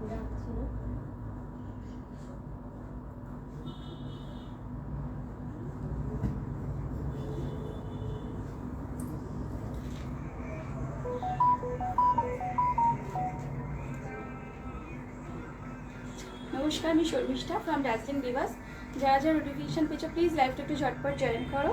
নমস্কার, আমি Sharmistha from Dustin Bibhas. যারা যারা নোটিফিকেশন পেয়েছো প্লিজ লাইভটা একটু ঝটপট জয়েন করো।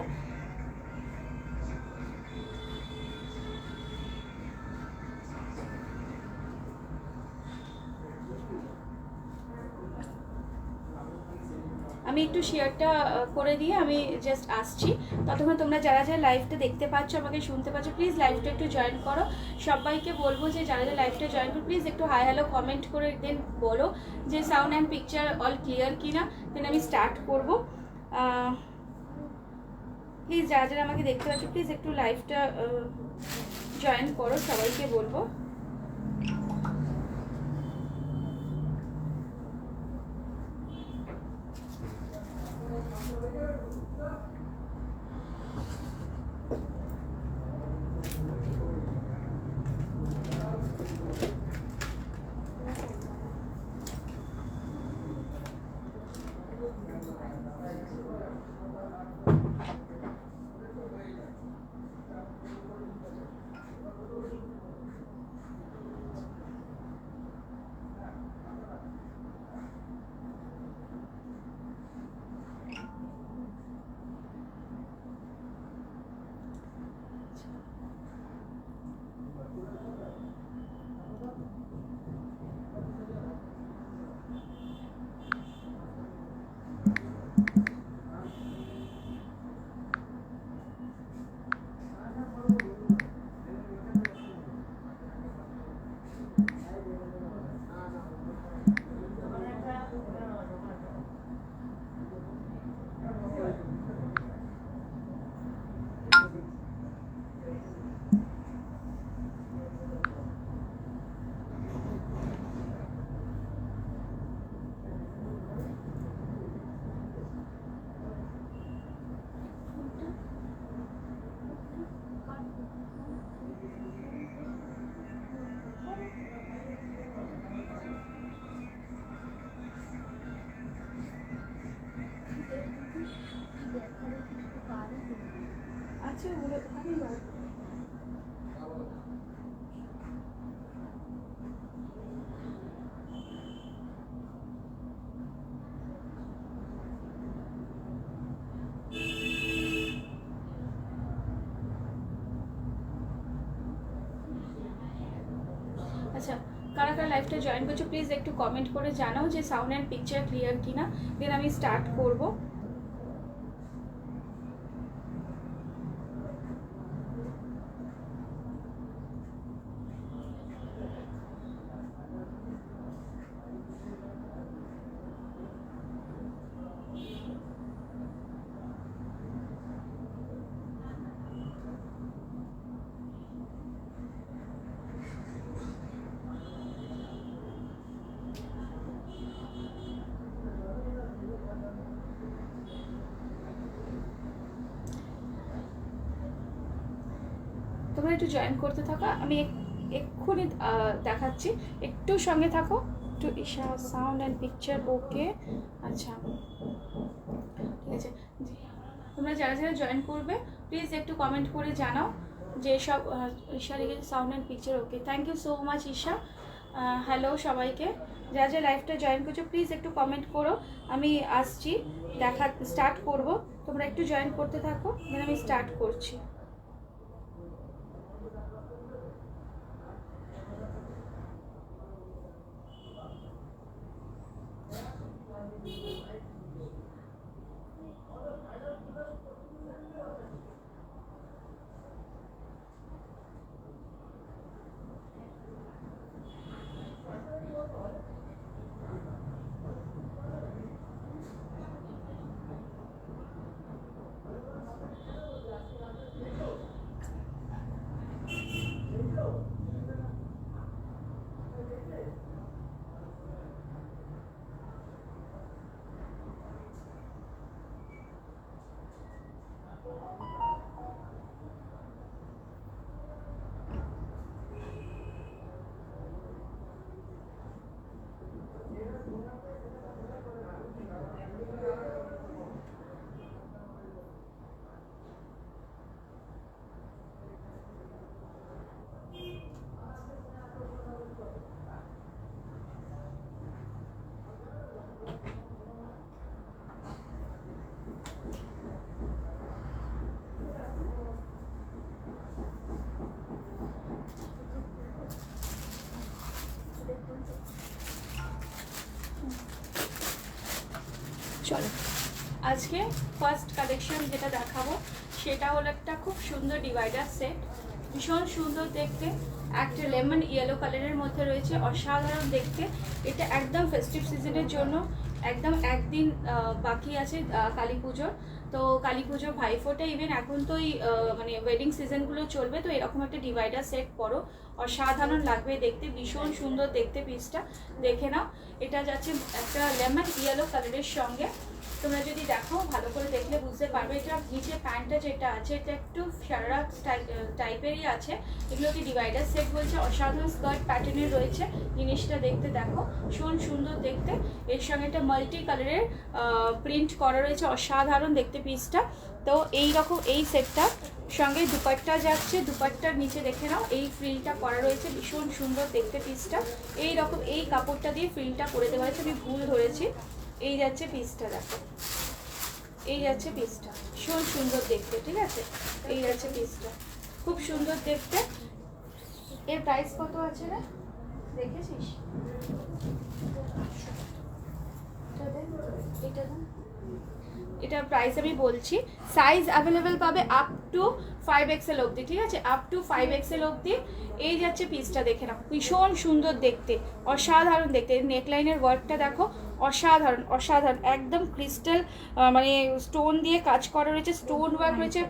আমি একটু শেয়ারটা করে দিয়ে আমি জাস্ট আসছি। ততক্ষণ তোমরা যারা যারা লাইভটা দেখতে পাচ্ছ, আমাকে শুনতে পাচ্ছ, প্লিজ লাইভটা একটু জয়েন করো। সবাইকে বলবো যে যারা যারা লাইভটা জয়েন করো প্লিজ একটু হাই হ্যালো কমেন্ট করে দেন বলো যে sound and picture all clear কিনা, দেন আমি স্টার্ট করবো। প্লিজ যারা যারা আমাকে দেখতে পাচ্ছ প্লিজ একটু লাইভটা জয়েন করো, সবাইকে বলবো। আচ্ছা, আচ্ছা, কারা কারা লাইভটা জয়েন করছো প্লিজ একটু কমেন্ট করে জানাও যে সাউন্ড অ্যান্ড পিকচার ক্লিয়ার কিনা, দেন আমি স্টার্ট করবো। তোমরা একটু জয়েন করতে থাকো, আমি এক্ষুনি দেখাচ্ছি, একটু সঙ্গে থাকো। একটু সাউন্ড অ্যান্ড পিকচার ওকে। আচ্ছা, ঠিক আছে। তোমরা যারা যারা জয়েন করবে প্লিজ একটু কমেন্ট করে জানাও যে সব ঈশা লিখেছে sound and picture okay. Thank you so much Isha. Hello সবাইকে, যারা যারা লাইভটা জয়েন করছো প্লিজ একটু কমেন্ট করো। আমি আসছি, স্টার্ট করব। তোমরা একটু জয়েন করতে থাকো, দেন আমি স্টার্ট করছি। চলো আজকে ফার্স্ট কালেকশন যেটা দেখাবো সেটা হলো একটা খুব সুন্দর ডিভাইডার সেট, ভীষণ সুন্দর দেখতে, একটা লেমন ইয়েলো কালারের মধ্যে রয়েছে, অসাধারণ দেখতে। এটা একদম ফেস্টিভ সিজনের জন্য, একদম একদিন বাকি আছে কালী পুজোর। তো কালী পুজো, ভাইফোঁটা, ইভেন এখন তো এই মানে ওয়েডিং সিজনগুলো চলবে, তো এরকম একটা ডিভাইডার সেট পরো, অসাধারণ লাগবে দেখতে, ভীষণ সুন্দর দেখতে। পিসটা দেখে নাও, এটা যাচ্ছে একটা লেমন ইয়েলো কালারের সঙ্গে। তোমরা যদি দেখো ভালো করে দেখলে বুঝতে পারবে। এটা নিচে প্যান্টটা যেটা আছে এটা একটু শারারা টাইপেরই আছে, এগুলোকে ডিভাইডার সেট বলছে। অসাধারণ স্কার্ট প্যাটার্নের রয়েছে জিনিসটা, দেখতে দেখো ভীষণ সুন্দর দেখতে। এর সঙ্গে একটা মাল্টি কালারের প্রিন্ট করা রয়েছে, অসাধারণ দেখতে পিসটা। তো এই রকম এই সেটটা সঙ্গে দুপাট্টা যাচ্ছে, দুপাট্টার নিচে দেখে নাও এই ফ্রিলটা করা রয়েছে, ভীষণ সুন্দর দেখতে পিসটা। এই রকম এই কাপড়টা দিয়ে ফ্রিলটা করে দেওয়া হয়েছে, আমি ভুল ধরেছি। এই যাচ্ছে পিসটা, দেখো এই যাচ্ছে পিসটা, ভীষণ সুন্দর দেখতে, ঠিক আছে। এই যাচ্ছে পিসটা, খুব সুন্দর দেখতে। এর প্রাইস কত আছে রে, দেখেছিস? এটার প্রাইস আমি বলছি, সাইজ অ্যাভেলেবেল পাবে আপ টু 5XL অবধি, ঠিক আছে, আপ টু 5XL অবধি। এই যাচ্ছে পিসটা, দেখে নাও ভীষণ সুন্দর দেখতে, অসাধারণ দেখতে। নেকলাইনের ওয়ার্কটা দেখো, অসাধারণ অসাধারণ, একদম ক্রিস্টাল মানে স্টোন দিয়ে কাজ করা রয়েছে, স্টোন ওয়ার্ক রয়েছে,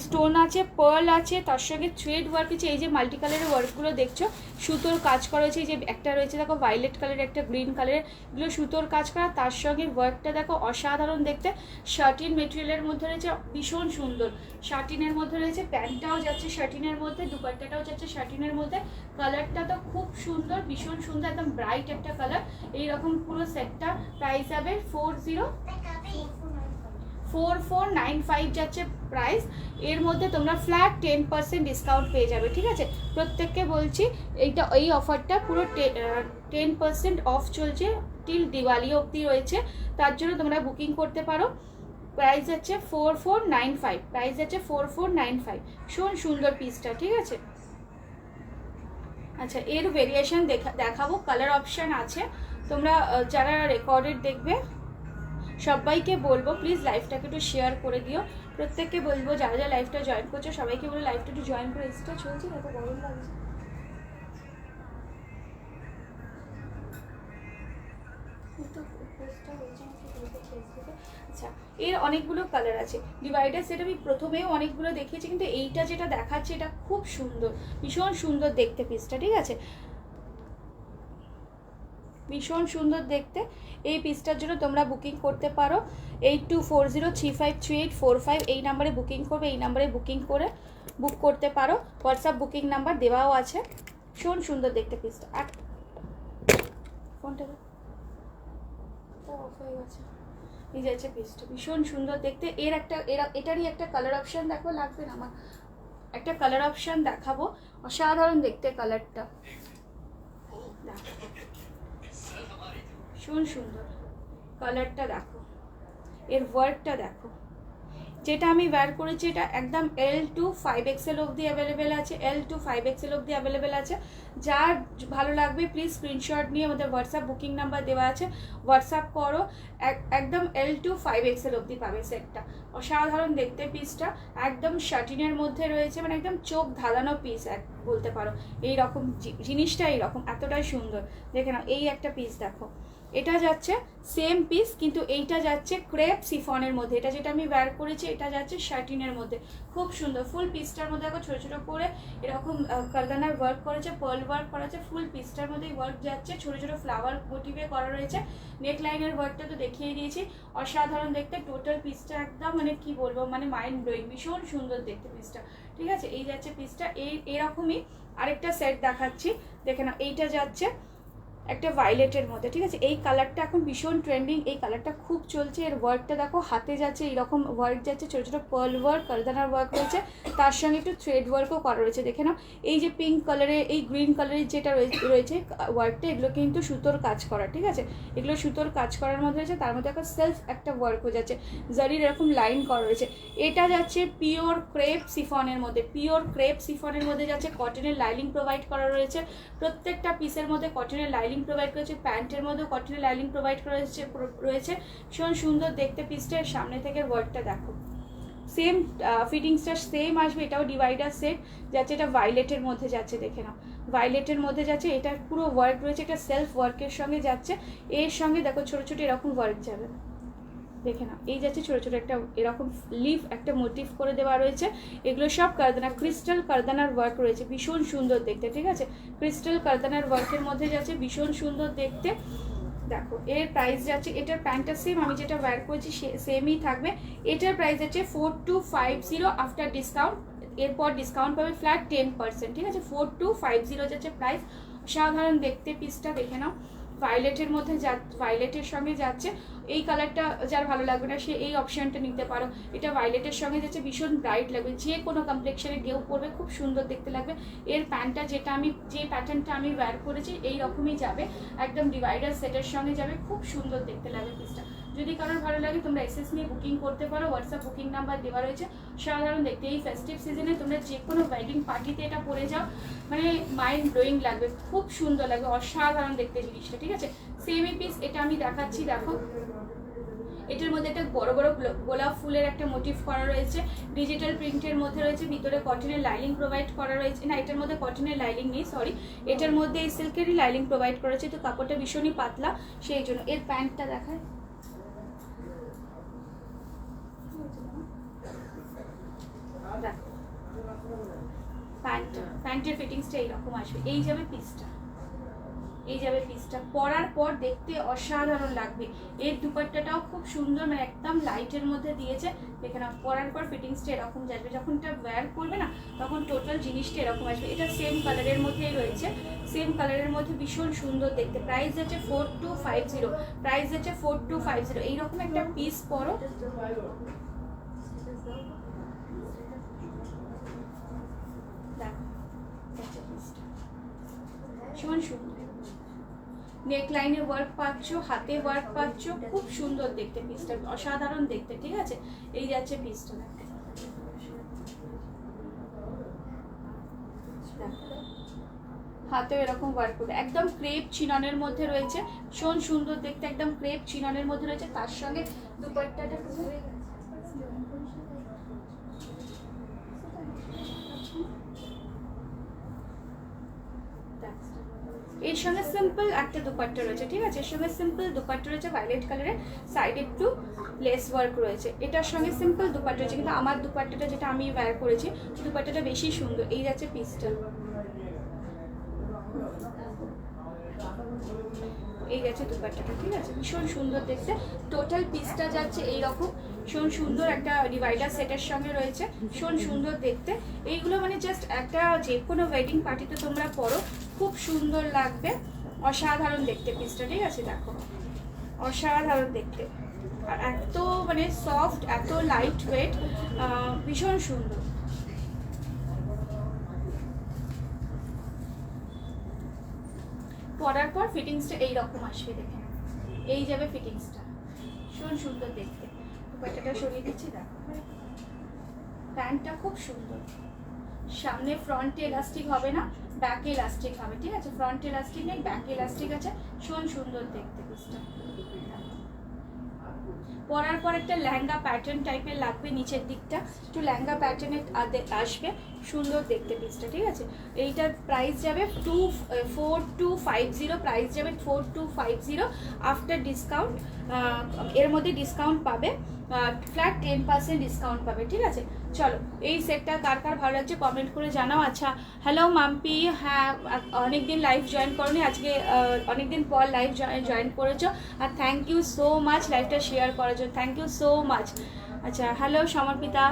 স্টোন আছে, পার্ল আছে, তার সঙ্গে থ্রেড ওয়ার্ক আছে। এই যে মাল্টি কালারের ওয়ার্কগুলো দেখছো, সুতোর কাজ করা হয়েছে। এই যে একটা রয়েছে দেখো ভায়োলেট কালারের, একটা গ্রিন কালারের, এগুলো সুতোর কাজ করা, তার সঙ্গে ওয়ার্কটা দেখো অসাধারণ দেখতে। শার্টিন মেটেরিয়ালের মধ্যে রয়েছে, ভীষণ সুন্দর শার্টিনের মধ্যে রয়েছে। প্যান্টটাও যাচ্ছে শার্টিনের মধ্যে, দুপাট্টাটাও যাচ্ছে শার্টিনের মধ্যে। কালারটা তো খুব সুন্দর, ভীষণ সুন্দর, একদম ব্রাইট একটা কালার। এইরকম পুরো সেটটা প্রাইস হবে 4495 যাচ্ছে প্রাইস। এর মধ্যে তোমরা ফ্ল্যাট 10% ডিসকাউন্ট পেয়ে যাবে, ঠিক আছে। প্রত্যেককে বলছি এইটা, এই অফারটা পুরো 10% অফ চলছে, টিল দিওয়ালি অবধি রয়েছে, তার জন্য তোমরা বুকিং করতে পারো। প্রাইস যাচ্ছে 4495, প্রাইস যাচ্ছে 4495। ভীষণ সুন্দর পিসটা, ঠিক আছে। আচ্ছা, এর ভেরিয়েশন দেখাবো, কালার অপশান আছে। তোমরা যারা রেকর্ডেড দেখবে সবাইকে বলবো প্লিজ লাইভটাকে একটু শেয়ার করে দিও। প্রত্যেককে বলবো যারা যারা লাইভটা জয়েন করছো সবাইকে বলে লাইভটা একটু জয়েন করে। এসিটা চলছে, এত গরম লাগছে। আচ্ছা, এর অনেকগুলো কালার আছে। ডিভাইডার সেট আমি প্রথমেও অনেকগুলো দেখিয়েছি, কিন্তু এইটা যেটা দেখাচ্ছে এটা খুব সুন্দর, ভীষণ সুন্দর দেখতে পিসটা, ঠিক আছে, ভীষণ সুন্দর দেখতে। এই পিসটার জন্য তোমরা বুকিং করতে পারো 8240353845, এই নাম্বারে বুকিং করবে, এই নাম্বারে বুকিং করে বুক করতে পারো। হোয়াটসঅ্যাপ বুকিং নাম্বার দেওয়াও আছে। ভীষণ সুন্দর দেখতে পিসটা। আর ফোনটা অফ হয়ে গেছে। এই যাচ্ছে পিসটা, ভীষণ সুন্দর দেখতে। এটারই একটা কালার অপশান দেখো, লাগবে না আমার, একটা কালার অপশান দেখাবো, অসাধারণ দেখতে কালারটা, দেখো ভীষণ সুন্দর কালারটা, দেখো এর ওয়ার্কটা দেখো। যেটা আমি ওয়্যার করেছি এটা একদম L to 5XL অবধি অ্যাভেলেবেল আছে, L to 5XL অবধি অ্যাভেলেবেল আছে। যার ভালো লাগবে প্লিজ স্ক্রিনশট নিয়ে আমাদের হোয়াটসঅ্যাপ বুকিং নাম্বার দেওয়া আছে, হোয়াটসঅ্যাপ করো। একদম L to 5XL অবধি পাবে সেটটা। অসাধারণ দেখতে পিসটা, একদম শার্টিনের মধ্যে রয়েছে, মানে একদম চোখ ধাঁধানো পিস বলতে পারো। এইরকম জিনিসটা এইরকম এতটাই সুন্দর, দেখে নাও। এই একটা পিস দেখো, এটা যাচ্ছে সেম পিস, কিন্তু এইটা যাচ্ছে ক্রেপ সিফনের মধ্যে। এটা যেটা আমি ওয়্যার করেছি এটা যাচ্ছে শার্টিনের মধ্যে, খুব সুন্দর। ফুল পিসটার মধ্যে দেখো ছোটো ছোটো করে এরকম কারদানার ওয়ার্ক করেছে, পার্ল ওয়ার্ক করা আছে। ফুল পিসটার মধ্যে ওয়ার্ক যাচ্ছে, ছোটো ছোটো ফ্লাওয়ার মোটিভে করা রয়েছে। নেকলাইনের ওয়ার্কটা তো দেখিয়ে দিয়েছি, অসাধারণ দেখতে। টোটাল পিসটা একদম মানে কি বলবো, মানে মাইন্ড ব্লোয়িং, ভীষণ সুন্দর দেখতে পিসটা, ঠিক আছে। এই যাচ্ছে পিসটা। এরকমই আরেকটা সেট দেখাচ্ছি, দেখে নাও। এইটা যাচ্ছে একটা ভায়োলেটের মধ্যে, ঠিক আছে। এই কালারটা এখন ভীষণ ট্রেন্ডিং, এই কালারটা খুব চলছে। এর ওয়ার্কটা দেখো, হাতে যাচ্ছে এইরকম ওয়ার্ক যাচ্ছে, ছোটো ছোটো পার্ল ওয়ার্ক, কারদানার ওয়ার্ক রয়েছে, তার সঙ্গে একটু থ্রেড ওয়ার্কও করা রয়েছে, দেখে নাও। এই যে পিঙ্ক কালারে, এই গ্রিন কালারের যেটা রয়েছে ওয়ার্কটা, এগুলো কিন্তু সুতোর কাজ করা, ঠিক আছে। এগুলো সুতোর কাজ করার মধ্যে রয়েছে, তার মধ্যে একটা সেলফ একটা ওয়ার্কও যাচ্ছে, জারির এরকম লাইন করা রয়েছে। এটা যাচ্ছে পিওর ক্রেপ সিফনের মধ্যে, পিওর ক্রেপ সিফনের মধ্যে যাচ্ছে, কটনের লাইনিং প্রোভাইড করা রয়েছে। প্রত্যেকটা পিসের মধ্যে কটনের লাইনিং প্রোভাইড করেছে, প্যান্টের মধ্যেও কটনের লাইনিং প্রোভাইড রয়েছে। ভীষণ সুন্দর দেখতে পিসটা। সামনে থেকে ওয়ার্কটা দেখো, সেম ফিটিংসটা সেম আসবে। এটাও ডিভাইডার সেট যাচ্ছে, এটা ভায়োলেটের মধ্যে যাচ্ছে, দেখে নাও ভায়োলেটের মধ্যে যাচ্ছে। এটার পুরো ওয়ার্ক রয়েছে, এটা সেলফ ওয়ার্কের সঙ্গে যাচ্ছে। এর সঙ্গে দেখো ছোটো ছোটো এরকম ওয়ার্ক যাবে, দেখে নাও এই যাচ্ছে ছোটো ছোটো একটা এরকম লিফ একটা মোটিভ করে দেওয়া রয়েছে। এগুলো সব কারদানা, ক্রিস্টাল কারদানার ওয়ার্ক রয়েছে, ভীষণ সুন্দর দেখতে। ঠিক আছে, ক্রিস্টাল কারদানার ওয়ার্কের মধ্যে যাচ্ছে, ভীষণ সুন্দর দেখতে। দেখো এর প্রাইস যাচ্ছে, এটার প্যান্টটা সেম আমি যেটা ওয়্যার করেছি সেমই থাকবে। এটার প্রাইস যাচ্ছে 4250 আফটার ডিসকাউন্ট। এরপর ডিসকাউন্ট পাবে ফ্ল্যাট 10%। ঠিক আছে, 4250 যাচ্ছে প্রাইস। সাধারণ দেখতে পিসটা দেখে নাও, ভায়োলেটের মধ্যে ভায়োলেটের সঙ্গে যাচ্ছে। এই কালারটা যার ভালো লাগবে না সে এই অপশানটা নিতে পারো। এটা ভায়োলেটের সঙ্গে যাচ্ছে, ভীষণ ব্রাইট লাগবে, যে কোনো কমপ্লেক্সনে কেউ পরবে খুব সুন্দর দেখতে লাগবে। এর প্যান্টটা যে প্যাটার্নটা আমি ওয়্যার করেছি এই রকমই যাবে, একদম ডিভাইডার সেটের সঙ্গে যাবে, খুব সুন্দর দেখতে লাগবে পিসটা। যদি কারোর ভালো লাগে তোমরা এসএস নিয়ে বুকিং করতে পারো, হোয়াটসঅ্যাপ বুকিং নাম্বার দেওয়া রয়েছে। সাধারণ দেখতে এই ফেস্টিভ সিজনে তোমরা যে কোনো ওয়েডিং পার্টিতে এটা পরে যাও, মানে মাইন্ড ব্লোয়িং লাগবে, খুব সুন্দর লাগবে, অসাধারণ দেখতে জিনিসটা। ঠিক আছে, সেমি পিস এটা আমি দেখাচ্ছি, দেখো এটার মধ্যে একটা বড় বড় গোলাপ ফুলের একটা মোটিভ করা রয়েছে, ডিজিটাল প্রিন্টের মধ্যে রয়েছে, ভিতরে কটনের লাইনিং প্রোভাইড করা রয়েছে। না, এটার মধ্যে কটনের লাইনিং নেই, সরি, এটার মধ্যে এই সিল্কেরই লাইনিং প্রোভাইড করা রয়েছে। তো কাপড়টা ভীষণই পাতলা, সেই জন্য। এর প্যান্টটা দেখায়, প্যান্টের ফিটিংসটা এইরকম আসবে। এই যাবে পিসটা, পরার পর দেখতে অসাধারণ লাগবে। এর দুপাট্টাটাও খুব সুন্দর, মানে একদম লাইটের মধ্যে দিয়েছে, দেখে না। পরার পর ফিটিংসটা এরকম যাবে, যখন এটা ওয়্যার করবে না তখন টোটাল জিনিসটা এরকম আসবে। এটা সেম কালারের মধ্যেই রয়েছে, সেম কালারের মধ্যে ভীষণ সুন্দর দেখতে। প্রাইস আছে 4250, এইরকম একটা পিস পরো, ভীষণ সুন্দর। নেক লাইনে ওয়ার্ক পাচ্ছ, হাতে ওয়ার্ক পাচ্ছ, খুব সুন্দর দেখতে পিসটা, অসাধারণ দেখতে। ঠিক আছে, এই যাচ্ছে পিসটা, হাতেও এরকম ওয়ার্ক করবে, একদম ক্রেপ চিননের মধ্যে রয়েছে, ভীষণ সুন্দর দেখতে, একদম ক্রেপ চিননের মধ্যে রয়েছে। তার সঙ্গে দুপাট্টাটা এর সঙ্গে সিম্পল একটা দুপাট্টা রয়েছে। ঠিক আছে, এর সঙ্গে সিম্পল দুপাট্টা রয়েছে ভায়োলেট কালারের, সাইডে একটু লেস ওয়ার্ক রয়েছে। এটার সঙ্গে সিম্পল দুপাট্টা রয়েছে, কিন্তু আমার দুপাট্টাটা যেটা আমি ওয়্যার করেছি দুপাট্টাটা বেশি সুন্দর। এই যাচ্ছে পিসটা, এই গেছে দুপাট্টাটা। ঠিক আছে, ভীষণ সুন্দর দেখতে। টোটাল পিসটা যাচ্ছে এইরকম, ভীষণ সুন্দর একটা ডিভাইডার সেটের সঙ্গে রয়েছে, ভীষণ সুন্দর দেখতে। এইগুলো মানে জাস্ট একটা যে কোনো ওয়েডিং পার্টিতে তোমরা পরো, খুব সুন্দর লাগবে, অসাধারণ দেখতে পিসটা। ঠিক আছে, দেখো অসাধারণ দেখতে, আর এত মানে সফট, এত লাইট ওয়েট, ভীষণ সুন্দর। পরার পর ফিটিংসটা এইরকম আসবে, দেখে এই যাবে ফিটিংসটা, ভীষণ সুন্দর দেখতে। দুপাট্টাটা সরিয়ে দিচ্ছি, দেখো প্যান্টটা খুব সুন্দর। সামনে ফ্রন্টে ইলাস্টিক হবে না, ব্যাকে ইলাস্টিক হবে। ঠিক আছে, ফ্রন্টে ইলাস্টিক নেই, ব্যাকে ইলাস্টিক আছে, ভীষণ সুন্দর দেখতে পিসটা। পরার পর একটা লেহেঙ্গা প্যাটার্ন টাইপের লাগবে, নিচের দিকটা একটু লেহেঙ্গা প্যাটার্নের আসবে, সুন্দর দেখতে পিসটা। ঠিক আছে, এইটার প্রাইস যাবে 4250, প্রাইস যাবে 4250 আফটার ডিসকাউন্ট। এর মধ্যে ডিসকাউন্ট পাবে, ফ্ল্যাট 10% ডিসকাউন্ট পাবে। ঠিক আছে, চলো এই সেটটা কার কার ভালো লাগছে কমেন্ট করে জানাও। আচ্ছা, হ্যালো মাম্পি, হ্যাঁ অনেকদিন লাইভ জয়েন করোনি, আজকে অনেকদিন পর লাইভ জয়েন করেছো, আর থ্যাংক ইউ সো মাচ লাইভটা শেয়ার করার জন্য, থ্যাংক ইউ সো মাচ। আচ্ছা, hello Samarpita,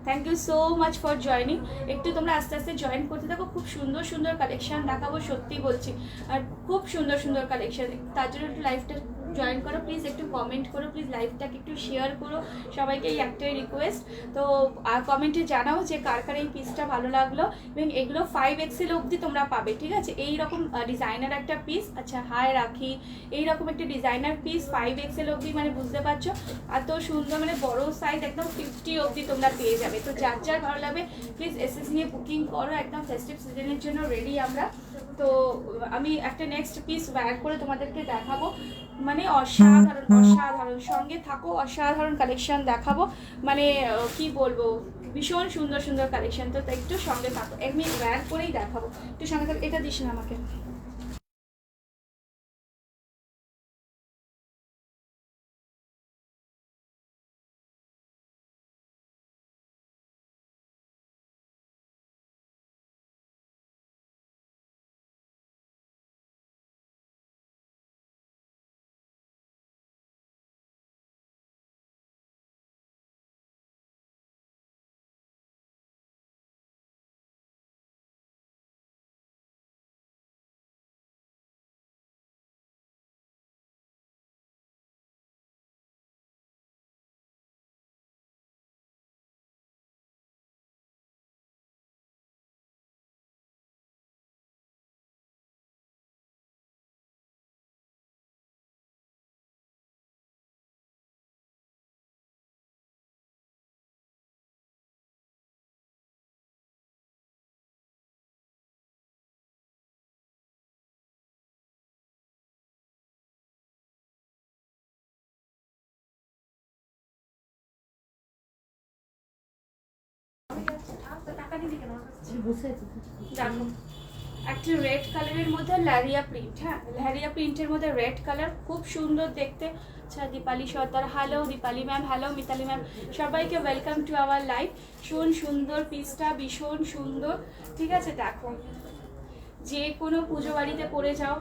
thank you so much for joining. একটু তোমরা আস্তে আস্তে জয়েন করতে থাকো, খুব সুন্দর সুন্দর কালেকশান দেখাবো, সত্যি বলছি, আর খুব সুন্দর সুন্দর কালেকশান, তার জন্য একটু লাইভটা জয়েন করো প্লিজ, একটু কমেন্ট করো প্লিজ, লাইভটাকে একটু শেয়ার করো, সবাইকে এই একটাই রিকোয়েস্ট। তো কমেন্টে জানাও যে কার কার এই পিসটা ভালো লাগলো, এবং এগুলো 5XL অবধি তোমরা পাবে, ঠিক আছে? এইরকম ডিজাইনার একটা পিস, আচ্ছা হাই রাখি, এইরকম একটা ডিজাইনার পিস 5XL অবধি, মানে বুঝতে পারছো এত সুন্দর, মানে বড় সাইজ একদম 50 অবধি তোমরা পেয়ে যাবে। তো যার যার ভালো লাগবে প্লিজ এসএস নিয়ে বুকিং করো, একদম ফেস্টিভ সিজনের জন্য রেডি আমরা। তো আমি একটা নেক্সট পিস ওয়্যার করে তোমাদেরকে দেখাবো, মানে অসাধারণ অসাধারণ, সঙ্গে থাকো, অসাধারণ কালেকশন দেখাবো, মানে কি বলবো, ভীষণ সুন্দর সুন্দর কালেকশন। তো একটু সঙ্গে থাকো, এমনি ওয়্যার করেই দেখাবো, একটু সঙ্গে থাকো। এটা দিস না আমাকে। দেখো একটা রেড কালারের মধ্যে ল্যারিয়া প্রিন্ট, হ্যাঁ ল্যারিয়া প্রিন্টের মধ্যে রেড কালার, খুব সুন্দর দেখতে। আচ্ছা Dipali Sardar, hello Dipali ma'am, hello Mitali ma'am, সবাইকে ওয়েলকাম টু আওয়ার লাইভ। ভীষণ সুন্দর পিসটা, ভীষণ সুন্দর, ঠিক আছে? দেখো যে কোনো পুজো বাড়িতে পরে যাও,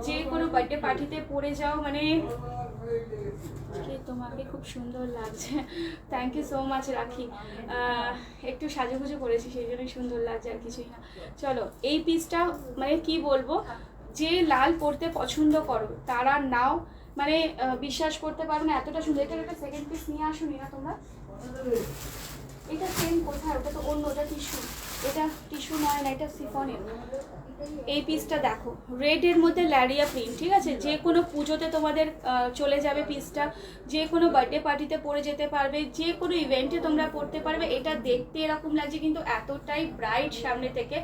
যে কোনো বার্থডে পার্টিতে পরে যাও, মানে তোমাকে খুব সুন্দর লাগছে, থ্যাংক ইউ সো মাচ রাখি। একটু সাজুগুজু করেছি সেই জন্যই সুন্দর লাগছে, আর কিছুই না। চলো এই পিসটা মানে কি বলবো, যে লাল পরতে পছন্দ করো তারা নাও, মানে বিশ্বাস করতে পারবে না এতটা সুন্দর। এটার একটা সেকেন্ড পিস নিয়ে আসুনি না তোমরা? এটা সেম কোথায়? ওটা তো অন্য, ওটা টিস্যু, এটা টিস্যু নয় না, এটা সিফনের। এই পিসটা দেখো রেডের মধ্যে ল্যারিয়া প্রিন্ট, ঠিক আছে? যে কোনো পুজোতে তোমাদের চলে যাবে পিসটা, যে কোনো বার্থডে পার্টিতে পরে যেতে পারবে, যে কোনো ইভেন্টে তোমরা পরতে পারবে। এটা দেখতে এরকম লাগছে কিন্তু এতটাই ব্রাইট সামনে থেকে।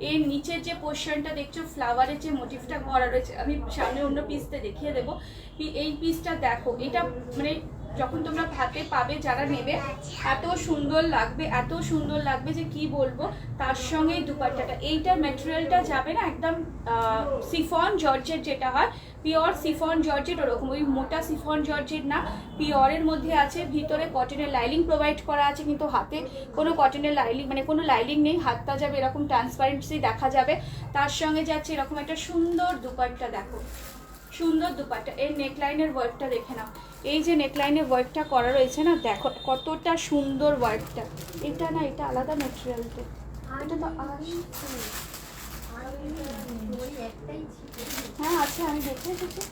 এর নিচের যে পোর্শনটা দেখছো ফ্লাওয়ারের যে মোটিভটা করা রয়েছে, আমি সামনে অন্য পিসতে দেখিয়ে দেবো। এই পিসটা দেখো, এটা মানে যখন তোমরা হাতে পাবে যারা নেবে, এত সুন্দর লাগবে, এত সুন্দর লাগবে যে কি বলবো। তার সঙ্গে এই দুপাট্টাটা, এইটার ম্যাটেরিয়ালটা যাবে না একদম সিফন জর্জেট, যেটা হয় পিওর সিফন জর্জেট, ওরকম ওই মোটা সিফন জর্জেট না, পিওরের মধ্যে আছে। ভিতরে কটনের লাইলিং প্রোভাইড করা আছে, কিন্তু হাতে কোনো কটনের লাইলিং মানে কোনো লাইলিং নেই, হাতটা যাবে এরকম ট্রান্সপারেন্সি দেখা যাবে। তার সঙ্গে যাচ্ছে এরকম একটা সুন্দর দুপাট্টা, দেখো সুন্দর দুপাট্টা। এর নেকলাইনের ওয়ার্কটা দেখে নাও, এই যে নেকলাইনের ওয়ার্কটা করা রয়েছে না, দেখো কতটা সুন্দর ওয়ার্কটা। এটা না, এটা আলাদা ম্যাটেরিয়াল, তো এটা তো হ্যাঁ আচ্ছা আমি দেখে এসেছি।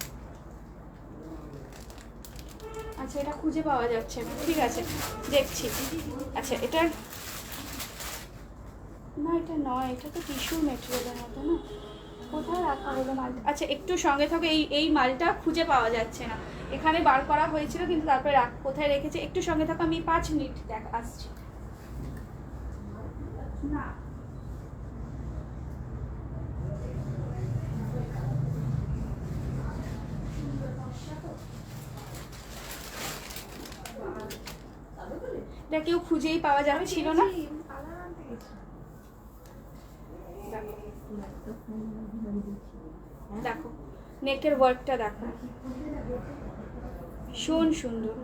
আচ্ছা এটা খুঁজে পাওয়া যাচ্ছে না, ঠিক আছে দেখছি। আচ্ছা এটার না, এটা নয়, এটা তো টিস্যু ম্যাটেরিয়ালের মতো না, কোথায় রাখা হলো মালটা? আচ্ছা একটু সঙ্গে থাকো, এই মালটা খুঁজে পাওয়া যাচ্ছে না, এখানে বার করা হয়েছিল কিন্তু তারপরে কোথায় রেখেছে, একটু সঙ্গে থাকো, আমি 5 মিনিট দেখ আসছি। না এটা কেউ খুঁজেই পাওয়া যাচ্ছিল না। দেখো নেকের ওয়ার্কটা দেখো, ভীষণ সুন্দর,